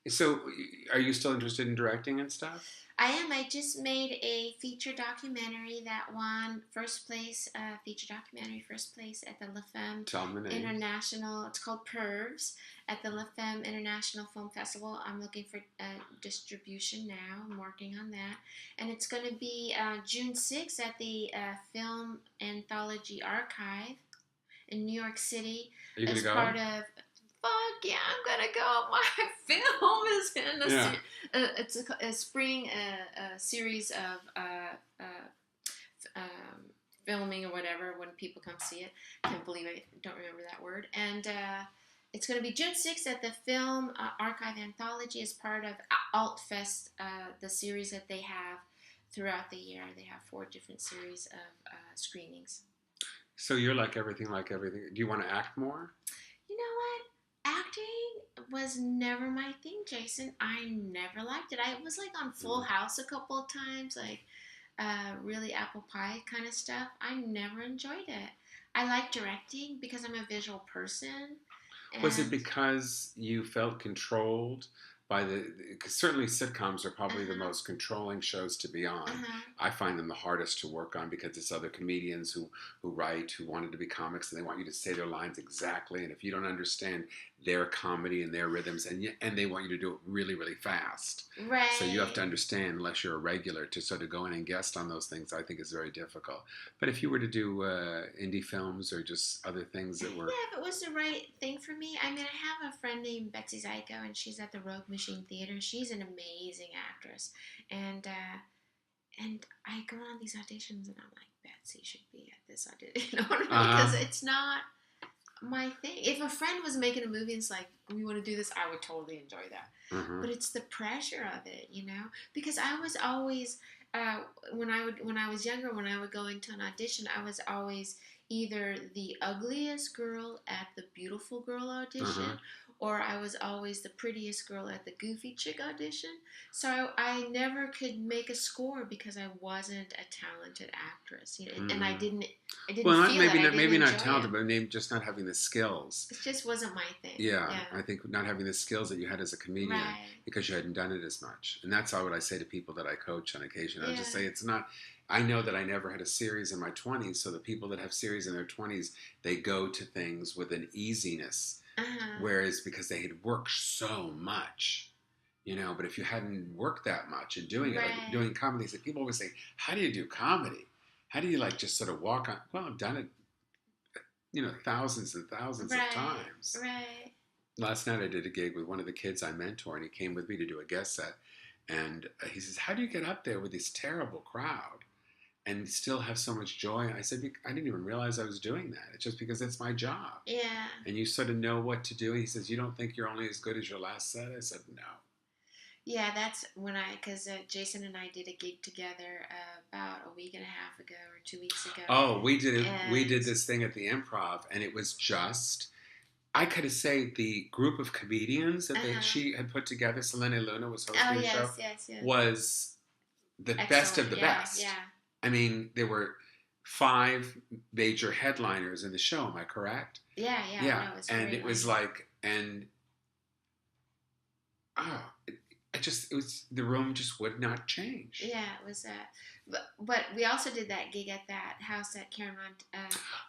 A: So, are you still interested in directing and stuff?
B: I am. I just made a feature documentary that won first place at the La Femme International. It's called Pervs at the La Femme International Film Festival. I'm looking for distribution now. I'm working on that. And it's going to be June 6th at the Film Anthology Archive in New York City.
A: Are you going to go?
B: Part of... Fuck yeah, I'm gonna go. My film is in it's a spring series of filming or whatever when people come see it. Can't believe I don't remember that word. And it's going to be June 6th at the Film Archive Anthology as part of AltFest, the series that they have throughout the year. They have 4 different series of screenings.
A: So you're like everything. Do you want to act more?
B: You know what? Acting was never my thing, Jason. I never liked it. I was like on Full House a couple of times, like really apple pie kind of stuff. I never enjoyed it. I like directing because I'm a visual person.
A: Was it because you felt controlled by certainly sitcoms are probably the most controlling shows to be on. I find them the hardest to work on because it's other comedians who write, who wanted to be comics, and they want you to say their lines exactly. And if you don't understand their comedy and their rhythms, and they want you to do it really, really fast.
B: Right.
A: So you have to understand, unless you're a regular, to sort of go in and guest on those things, I think is very difficult. But if you were to do indie films or just other things that were...
B: Yeah, if it was the right thing for me. I mean, I have a friend named Betsy Zyko, and she's at the Rogue Machine Theater. She's an amazing actress. And I go on these auditions, and I'm like, Betsy should be at this audition. You know what I mean? Because it's not my thing. If a friend was making a movie and it's like, we want to do this, I would totally enjoy that. But it's the pressure of it, you know? Because I was always uh, when I was younger, when I would go into an audition, I was always either the ugliest girl at the beautiful girl audition, or I was always the prettiest girl at the goofy chick audition. So I never could make a score because I wasn't a talented actress, and I didn't
A: well,
B: feel
A: maybe
B: it.
A: not, maybe not
B: talented,
A: but maybe just not having the skills.
B: It just wasn't my thing.
A: Yeah, I think not having the skills that you had as a comedian because you hadn't done it as much. And that's all what I say to people that I coach on occasion. I just say it's not. I know that I never had a series in my 20s, so the people that have series in their 20s, they go to things with an easiness. Whereas because they had worked so much, but if you hadn't worked that much and doing it, like doing comedy, so people always say, how do you do comedy? How do you like just sort of walk on? Well, I've done it, thousands and thousands of times.
B: Right.
A: Last night I did a gig with one of the kids I mentor, and he came with me to do a guest set. And he says, how do you get up there with this terrible crowd and still have so much joy? I said, I didn't even realize I was doing that. It's just because it's my job.
B: Yeah.
A: And you sort of know what to do. He says, you don't think you're only as good as your last set? I said, no.
B: Yeah, that's when because Jason and I did a gig together about a week and a half ago or 2 weeks ago.
A: Oh, we did this thing at the Improv, and it was just, I could say the group of comedians that she had put together, Selena Luna was hosting the show, was the best of the best.
B: Yeah.
A: I mean, there were 5 major headliners in the show. Am I correct?
B: Yeah.
A: Yeah,
B: no,
A: and it was like, it was the room just would not change.
B: Yeah, it was but we also did that gig at that house at Caramount.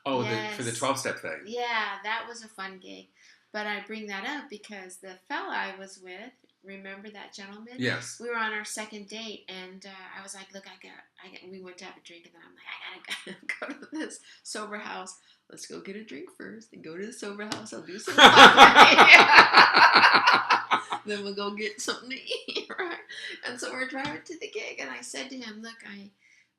A: For the 12-step thing.
B: Yeah, that was a fun gig. But I bring that up because the fella I was with, remember that gentleman?
A: Yes.
B: We were on our second date, and I was like, look, we went to have a drink, and then I'm like, I gotta go to this sober house. Let's go get a drink first, and go to the sober house. I'll do some then we'll go get something to eat, right? And so we're driving to the gig, and I said to him, look,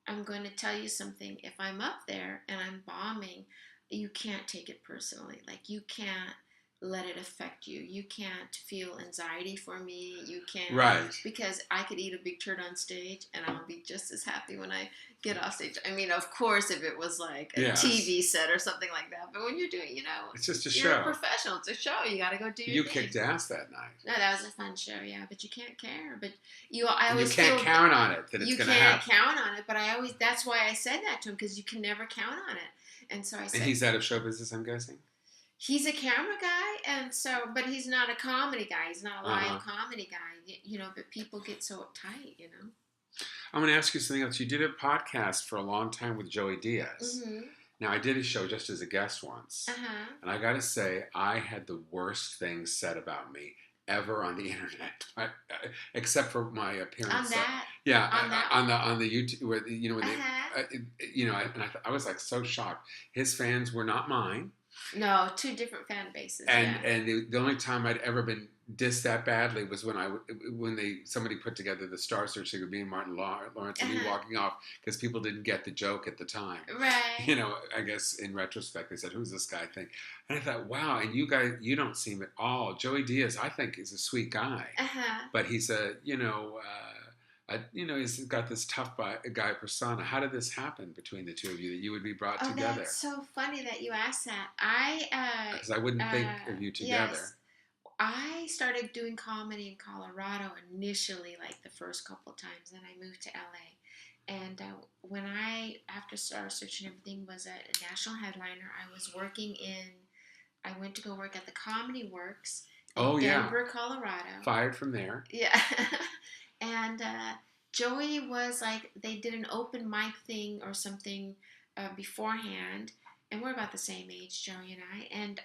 B: I'm going to tell you something. If I'm up there and I'm bombing, you can't take it personally. Like, you can't let it affect you. You can't feel anxiety for me. You can't.
A: Right.
B: Because I could eat a big turd on stage, and I'll be just as happy when I get off stage. I mean, of course, if it was like a TV set or something like that. But when you're doing,
A: it's just a
B: you're
A: show.
B: a professional. It's a show. You got to go do your thing.
A: You kicked ass that night.
B: No, that was a fun show, yeah. But you can't care. But you
A: can't count on it that it's going to happen.
B: You can't count on it. But that's why I said that to him, because you can never count on it. And so I said.
A: And he's out of show business, I'm guessing?
B: He's a camera guy, but he's not a comedy guy. He's not a live comedy guy, but people get so uptight,
A: I'm going to ask you something else. You did a podcast for a long time with Joey Diaz.
B: Mm-hmm.
A: Now, I did a show just as a guest once. And I got to say, I had the worst things said about me ever on the internet, except for my appearance.
B: On that?
A: On the YouTube, where, I was like so shocked. His fans were not mine.
B: No, 2 different fan bases.
A: And the only time I'd ever been dissed that badly was when somebody put together the Star Search thing with me and Martin Lawrence and me walking off because people didn't get the joke at the time.
B: Right.
A: I guess in retrospect they said, "Who's this guy?" thing, and I thought, "Wow!" And you guys, you don't seem at all. Joey Diaz, I think, is a sweet guy, but he's he's got this tough guy persona. How did this happen between the two of you that you would be brought together?
B: That's so funny that you asked that.
A: Because I wouldn't think of you together.
B: Yes. I started doing comedy in Colorado initially, like the first couple of times. Then I moved to LA. And when after Star Search and everything was a national headliner, I went to go work at the Comedy Works in Denver, Colorado.
A: Fired from there.
B: Yeah. And Joey was like, they did an open mic thing or something beforehand, and we're about the same age, Joey and I. And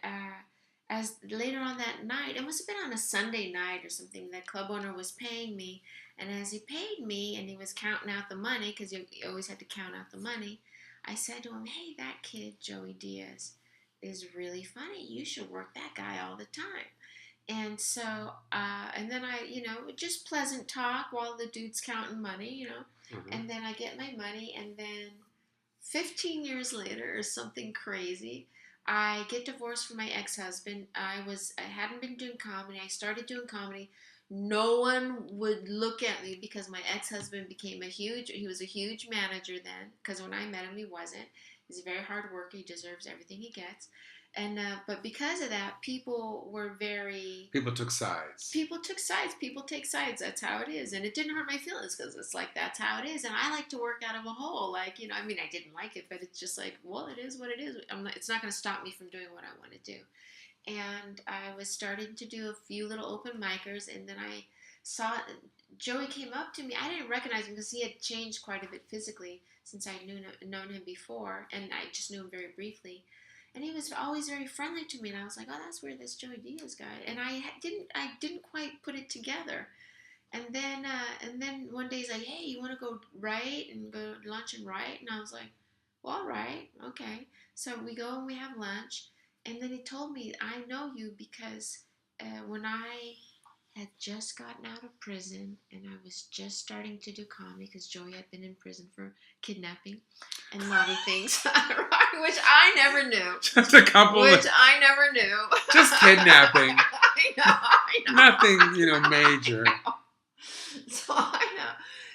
B: as later on that night, it must have been on a Sunday night or something, the club owner was paying me, and as he paid me and he was counting out the money, because you always had to count out the money, I said to him, hey, that kid, Joey Diaz, is really funny. You should work that guy all the time. And so, and then I, just pleasant talk while the dude's counting money, and then I get my money, and then 15 years later or something crazy, I get divorced from my ex-husband. I hadn't been doing comedy. I started doing comedy. No one would look at me because my ex-husband he was a huge manager then, because when I met him, he wasn't. He's a very hard worker. He deserves everything he gets. And but because of that, people took sides. People take sides. That's how it is. And it didn't hurt my feelings because it's like, that's how it is. And I like to work out of a hole. Like, I mean, I didn't like it, but it's just like, well, it is what it is. It's not going to stop me from doing what I want to do. And I was starting to do a few little open micers, and then I saw Joey came up to me. I didn't recognize him because he had changed quite a bit physically since I known him before, and I just knew him very briefly. And he was always very friendly to me, and I was like, oh, that's weird, this Joey Diaz guy. And I didn't quite put it together. And then one day he's like, hey, you want to go write and go to lunch and write? And I was like, well, all right, okay. So we go and we have lunch. And then he told me, I know you because when I had just gotten out of prison and I was just starting to do comedy because Joey had been in prison for kidnapping and a lot of things, which I never knew.
A: Just a couple.
B: Which I never knew.
A: Just kidnapping.
B: I know.
A: Nothing, major.
B: So I know.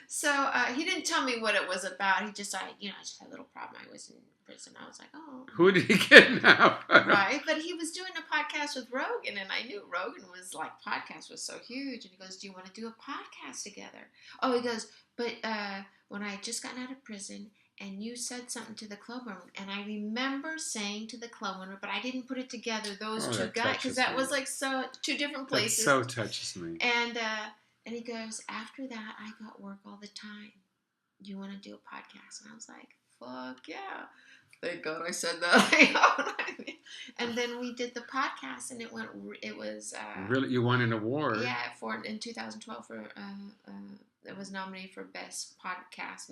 B: So he didn't tell me what it was about. He just, I just had a little problem. I was in prison. I was like, oh.
A: Who did he kidnap?
B: Right. But he was doing a podcast with Rogan, and I knew Rogan was like, podcast was so huge. And he goes, do you want to do a podcast together? Oh, he goes, but when I had just gotten out of prison, and you said something to the club owner, and I remember saying to the club owner, but I didn't put it together, those two guys, because that was like two different places.
A: That so touches me.
B: And he goes, after that, I got work all the time. Do you want to do a podcast? And I was like, fuck yeah. Thank God I said that. And then we did the podcast, and it was...
A: really? You won an award?
B: Yeah, in 2012 it was nominated for Best Podcast,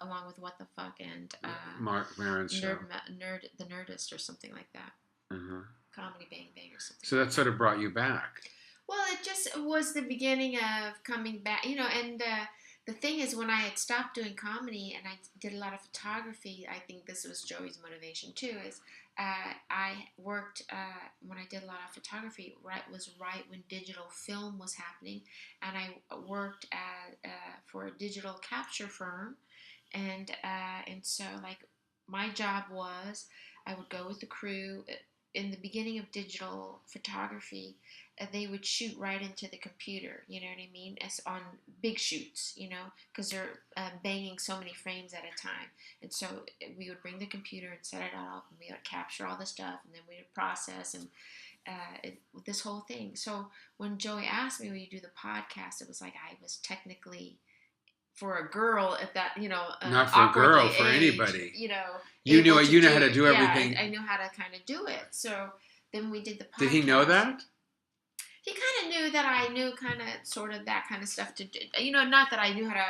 B: along with What the Fuck and...
A: Mark Maron's show.
B: The Nerdist or something like that.
A: Mm-hmm.
B: Comedy Bang Bang or something.
A: So that sort of brought you back.
B: Well, it just was the beginning of coming back, and the thing is, when I had stopped doing comedy and I did a lot of photography, I think this was Joey's motivation too, is I worked, when I did a lot of photography, was right when digital film was happening, and I worked for a digital capture firm, and so, like, my job was, I would go with the crew. In the beginning of digital photography, they would shoot right into the computer, you know what I mean? As on big shoots, because they're banging so many frames at a time. And so we would bring the computer and set it up, and we would capture all the stuff, and then we would process and this whole thing. So when Joey asked me, will you do the podcast, it was like I was technically... for a girl at that,
A: not for a girl, for anybody. You know how to do everything.
B: I knew how to kind of do it. So then we did the podcast.
A: Did he know that?
B: He kind of knew that I knew kind of sort of that kind of stuff to do. Not that I knew how to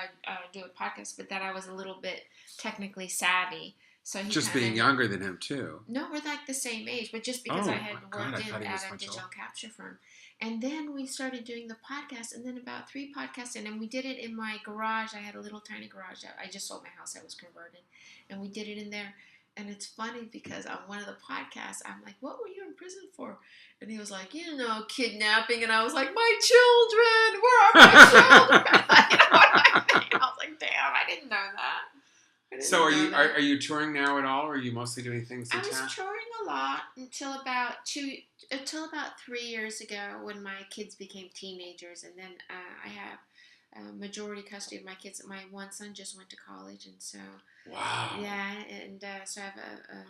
B: do a podcast, but that I was a little bit technically savvy. So he
A: just being younger than him too.
B: No, we're like the same age, but just because I had worked at a digital capture firm. And then we started doing the podcast, and then about 3 podcasts in, and we did it in my garage. I had a little tiny garage. I just sold my house. I was converted. And we did it in there. And it's funny because on one of the podcasts, I'm like, what were you in prison for? And he was like, kidnapping. And I was like, my children! Where are my children? You know what I mean? I was like, damn, I didn't know that.
A: So are you touring now at all, or are you mostly doing things in town?
B: I was touring a lot until about 3 years ago when my kids became teenagers, and then I have majority custody of my kids. My one son just went to college, and so yeah, and so I've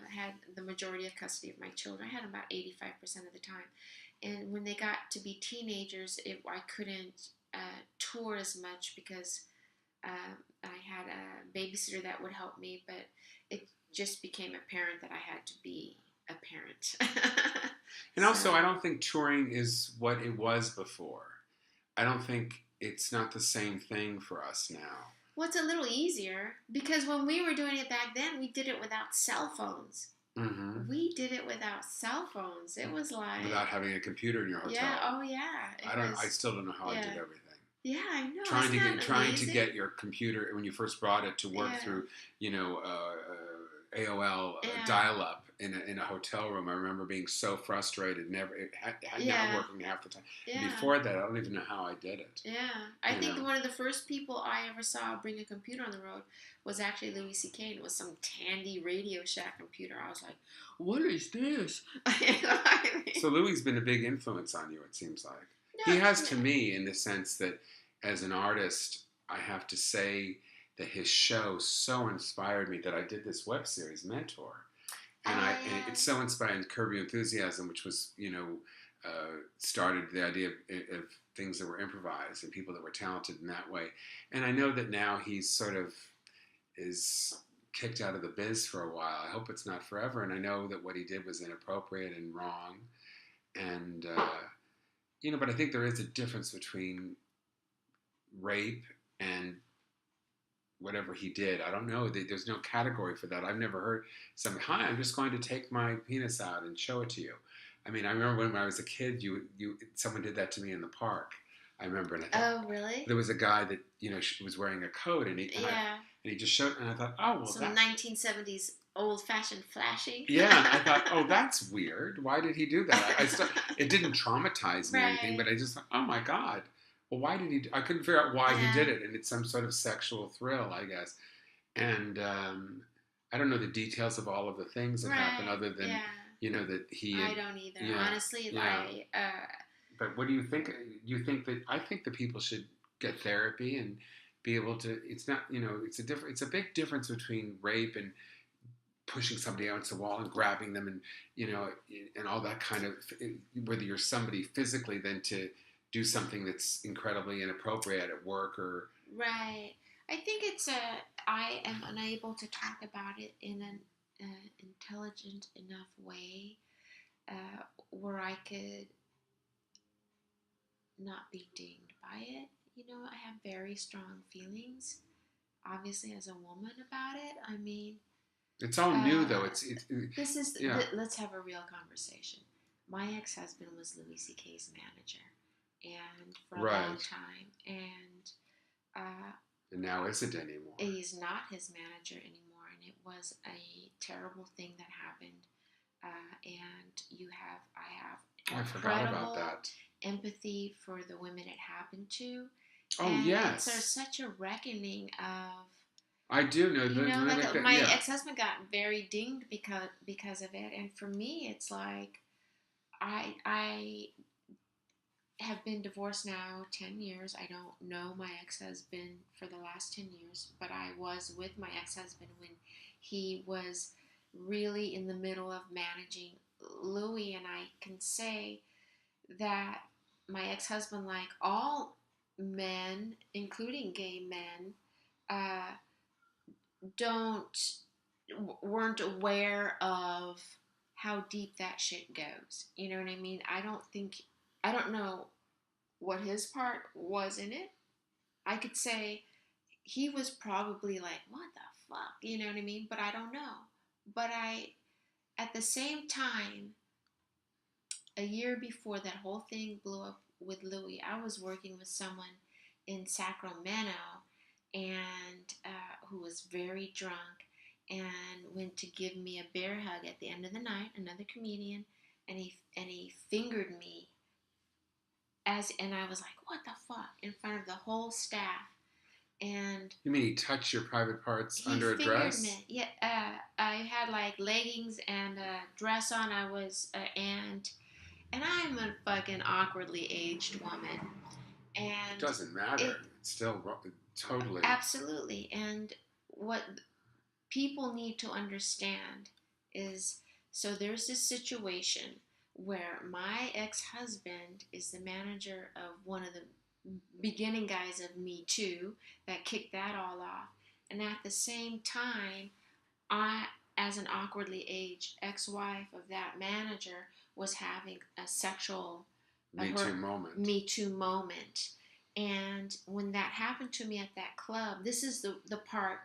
B: had the majority of custody of my children. I had them about 85% of the time, and when they got to be teenagers, I couldn't tour as much because I had a babysitter that would help me, but it just became apparent that I had to be a parent.
A: And also, I don't think touring is what it was before. I don't think it's not the same thing for us now.
B: Well, it's a little easier because when we were doing it back then, we did it without cell phones.
A: Mm-hmm.
B: We did it without cell phones. It was like...
A: without having a computer in your hotel.
B: Yeah, oh yeah.
A: I still don't know how I did everything.
B: Yeah, I know.
A: Trying to get your computer when you first brought it to work through, AOL dial-up in a hotel room. I remember being so frustrated, never working half the time.
B: Yeah.
A: Before that, I don't even know how I did it.
B: Yeah. I think one of the first people I ever saw bring a computer on the road was actually Louis C.K. It was some Tandy Radio Shack computer. I was like, what is this?
A: So Louis's been a big influence on you, it seems like. No, he has to me, in the sense that as an artist, I have to say that his show so inspired me that I did this web series, Mentor. And it's so inspiring. Curb Your Enthusiasm, which was, started the idea of things that were improvised and people that were talented in that way. And I know that now he's sort of is kicked out of the biz for a while. I hope it's not forever. And I know that what he did was inappropriate and wrong. And, but I think there is a difference between rape and whatever he did. I don't know. There's no category for that. I've never heard somebody, hi, I'm just going to take my penis out and show it to you. I mean, I remember when I was a kid, someone did that to me in the park. I remember. And I thought,
B: oh, really?
A: There was a guy that, was wearing a coat, and he just showed, and I thought, oh, well,
B: some 1970s old-fashioned flashing.
A: Yeah, I thought, oh, that's weird. Why did he do that? It didn't traumatize me or anything, but I just thought, oh my God. Well, why did he I couldn't figure out why he did it, and it's some sort of sexual thrill, I guess. And I don't know the details of all of the things that happened, other than, that he...
B: I don't either. Honestly,
A: But what do you think? I think that people should get therapy and be able to... It's not, it's a big difference between rape and pushing somebody against the wall and grabbing them and, and all that kind of... Whether you're somebody physically, than to do something that's incredibly inappropriate at work or...
B: Right. I think I am unable to talk about it in an intelligent enough way where I could not be dinged by it. I have very strong feelings, obviously, as a woman about it. I mean...
A: It's all new, though.
B: Let's have a real conversation. My ex-husband was Louis C.K.'s manager. And for a long time,
A: and now isn't anymore.
B: He's not his manager anymore, and it was a terrible thing that happened. And I have
A: forgot about that.
B: Empathy for the women it happened to.
A: Oh,
B: and
A: yes.
B: There's such a reckoning of...
A: I do know.
B: My ex-husband got very dinged because of it, and for me, it's like I have been divorced now 10 years. I don't know my ex-husband for the last 10 years, but I was with my ex-husband when he was really in the middle of managing Louis, and I can say that my ex-husband, like all men, including gay men, weren't aware of how deep that shit goes. You know what I mean? I don't know what his part was in it. I could say he was probably like, what the fuck? You know what I mean? But I don't know. But at the same time, a year before that whole thing blew up with Louis, I was working with someone in Sacramento and who was very drunk and went to give me a bear hug at the end of the night, another comedian, and he fingered me. And I was like, what the fuck? In front of the whole staff. And
A: you mean he touched your private parts under a dress?
B: Me. Yeah, I had like leggings and a dress on. I was and I'm a fucking awkwardly aged woman. And
A: it doesn't matter. It's still totally...
B: Absolutely. And what people need to understand is, so there's this situation where my ex-husband is the manager of one of the beginning guys of Me Too that kicked that all off. And at the same time, I, as an awkwardly aged ex-wife of that manager, was having a sexual
A: Me Too moment.
B: And when that happened to me at that club, this is the part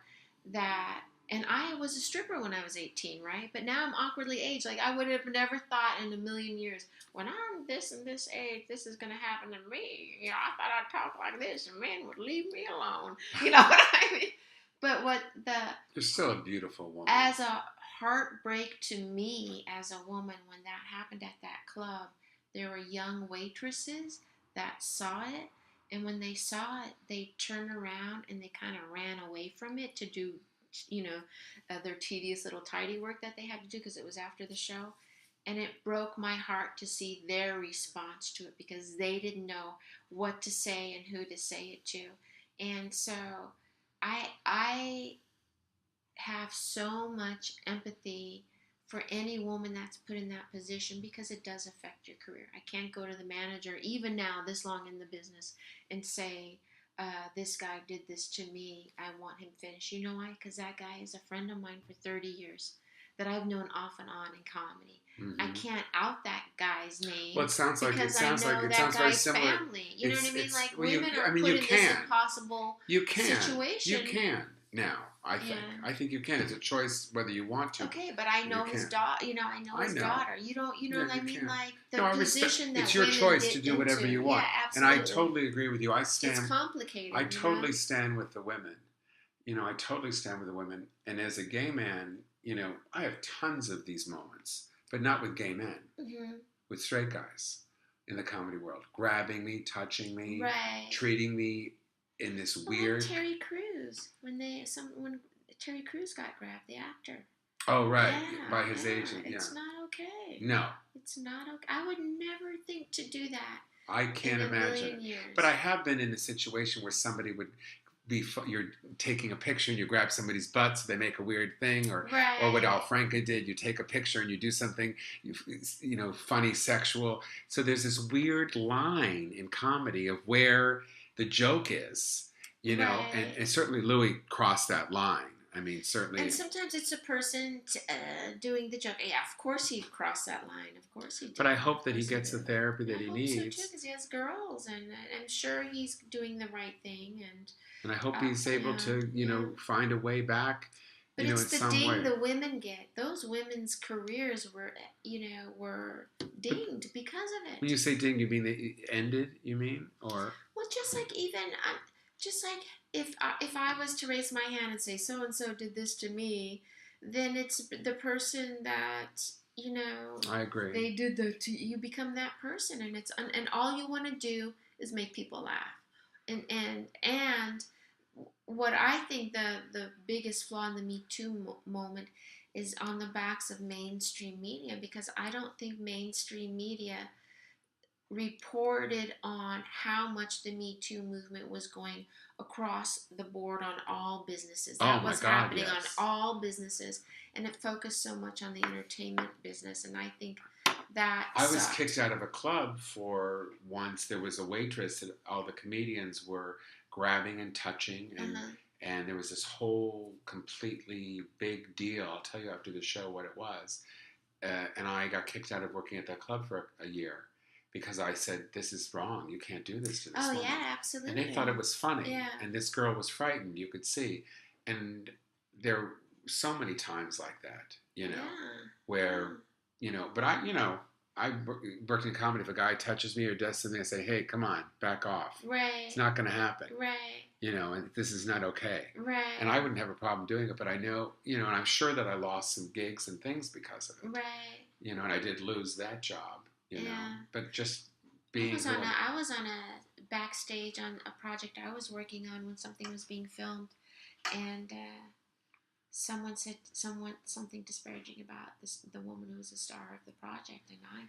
B: that... And I was a stripper when I was 18, right? But now I'm awkwardly aged. Like, I would have never thought in a million years, when I'm this and this age, this is going to happen to me. I thought I'd talk like this and men would leave me alone. You know what I mean? But
A: You're still a beautiful woman.
B: As a heartbreak to me as a woman when that happened at that club. There were young waitresses that saw it, and when they saw it, they turned around and they kind of ran away from it to do, their tedious little tidy work that they had to do because it was after the show. And it broke my heart to see their response to it because they didn't know what to say and who to say it to. And so I have so much empathy for any woman that's put in that position because it does affect your career. I can't go to the manager, even now, this long in the business, and say, this guy did this to me. I want him finished. You know why? Because that guy is a friend of mine for 30 years that I've known off and on in comedy. Mm-hmm. I can't out that guy's name.
A: Well, it sounds like very similar.
B: Family. You know what I mean? Like women are put in this impossible situation.
A: You can now. I think you can. It's a choice whether you want to.
B: Okay, but I know his daughter. I know his daughter. You don't. You know what I mean? Can. Like the position that
A: it's your choice to do whatever you want.
B: Yeah, absolutely.
A: And I totally agree with you. It's
B: complicated.
A: I totally stand with the women. I totally stand with the women. And as a gay man, I have tons of these moments, but not with gay men. Mm-hmm. With straight guys in the comedy world, grabbing me, touching me, treating me in this weird.
B: Like Terry Crews when Terry Crews got grabbed, the actor.
A: Oh right, by his agent.
B: It's not okay.
A: No,
B: it's not okay. I would never think to do that.
A: I can't imagine. But I have been in a situation where somebody would you're taking a picture and you grab somebody's butt so they make a weird thing, or what Al Franken did. You take a picture and you do something, funny, sexual. So there's this weird line in comedy of where the joke is, and certainly Louis crossed that line. I mean, certainly.
B: And sometimes it's a person doing the joke. Yeah, of course he crossed that line. Of course he did.
A: But I hope that he gets the therapy that he needs. I hope so too,
B: because he has girls, and I'm sure he's doing the right thing.
A: And I hope he's able to, find a way back.
B: But it's the ding the women get. Those women's careers were dinged because of it.
A: When you say dinged, you mean they ended? You mean, or?
B: Well, just like if I was to raise my hand and say so and so did this to me, then it's the person that
A: I agree.
B: They did that to you. Become that person, and and all you want to do is make people laugh, and what I think the biggest flaw in the Me Too moment is on the backs of mainstream media, because I don't think mainstream media reported on how much the Me Too movement was going across the board on all businesses. That was happening on all businesses, and it focused so much on the entertainment business, and I think that
A: I was kicked out of a club for once. There was a waitress that all the comedians were grabbing and touching, and there was this whole completely big deal. I'll tell you after the show what it was. And I got kicked out of working at that club for a year because I said, this is wrong. You can't do this to this woman.
B: Yeah, absolutely.
A: And they thought it was funny. Yeah. And this girl was frightened, you could see. And there were so many times like that, where, but I worked in comedy. If a guy touches me or does something, I say, hey, come on, back off.
B: Right.
A: It's not going to happen.
B: Right.
A: And this is not okay.
B: Right.
A: And I wouldn't have a problem doing it, but I know, and I'm sure that I lost some gigs and things because of it.
B: Right.
A: And I did lose that job, but just being...
B: I was on a backstage on a project I was working on when something was being filmed, and someone said something disparaging about the woman who was the star of the project, and I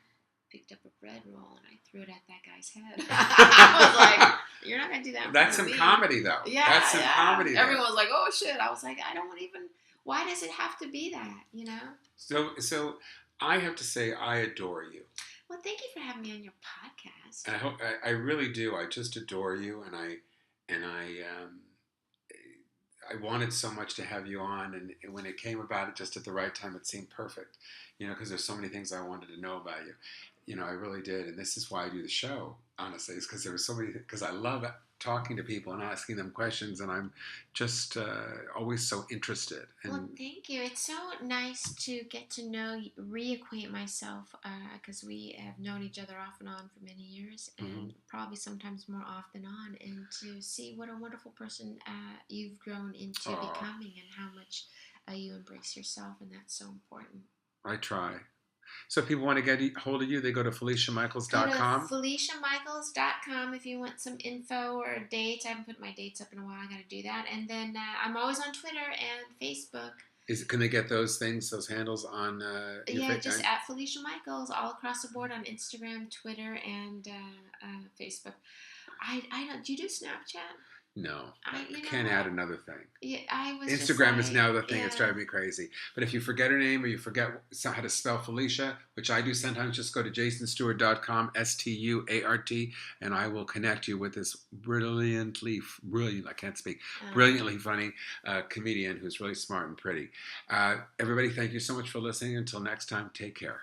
B: picked up a bread roll and I threw it at that guy's head. I was like, you're not going to do that.
A: That's some comedy, though.
B: Yeah.
A: That's some comedy, though.
B: Everyone was like, oh, shit. I was like, I don't even... Why does it have to be that,
A: So I have to say, I adore you.
B: Well, thank you for having me on your podcast.
A: I really do. I just adore you, and I wanted so much to have you on, and when it came about, it just at the right time, it seemed perfect, because there's so many things I wanted to know about you. I really did, and this is why I do the show, honestly, is because there were so many, because I love talking to people and asking them questions, and I'm just always so interested.
B: Well, thank you. It's so nice to get to reacquaint myself, because we have known each other off and on for many years, and probably sometimes more off than on, and to see what a wonderful person you've grown into becoming, and how much you embrace yourself, and that's so important.
A: I try. So if people want to get hold of you, they go to FELICIAMICHAELS.com.
B: Go to FELICIAMICHAELS.com if you want some info or dates. I haven't put my dates up in a while. I got to do that. And then I'm always on Twitter and Facebook.
A: Can they get those things, those handles on?
B: Just at Felicia Michaels all across the board on Instagram, Twitter, and Facebook. I don't. Do you do Snapchat?
A: No, I can't add another thing.
B: Yeah,
A: Instagram is now the thing that's driving me crazy. But if you forget her name or you forget how to spell Felicia, which I do sometimes, just go to jasonstuart.com, Stuart, and I will connect you with this brilliant, I can't speak, brilliantly funny comedian who's really smart and pretty. Everybody, thank you so much for listening. Until next time, take care.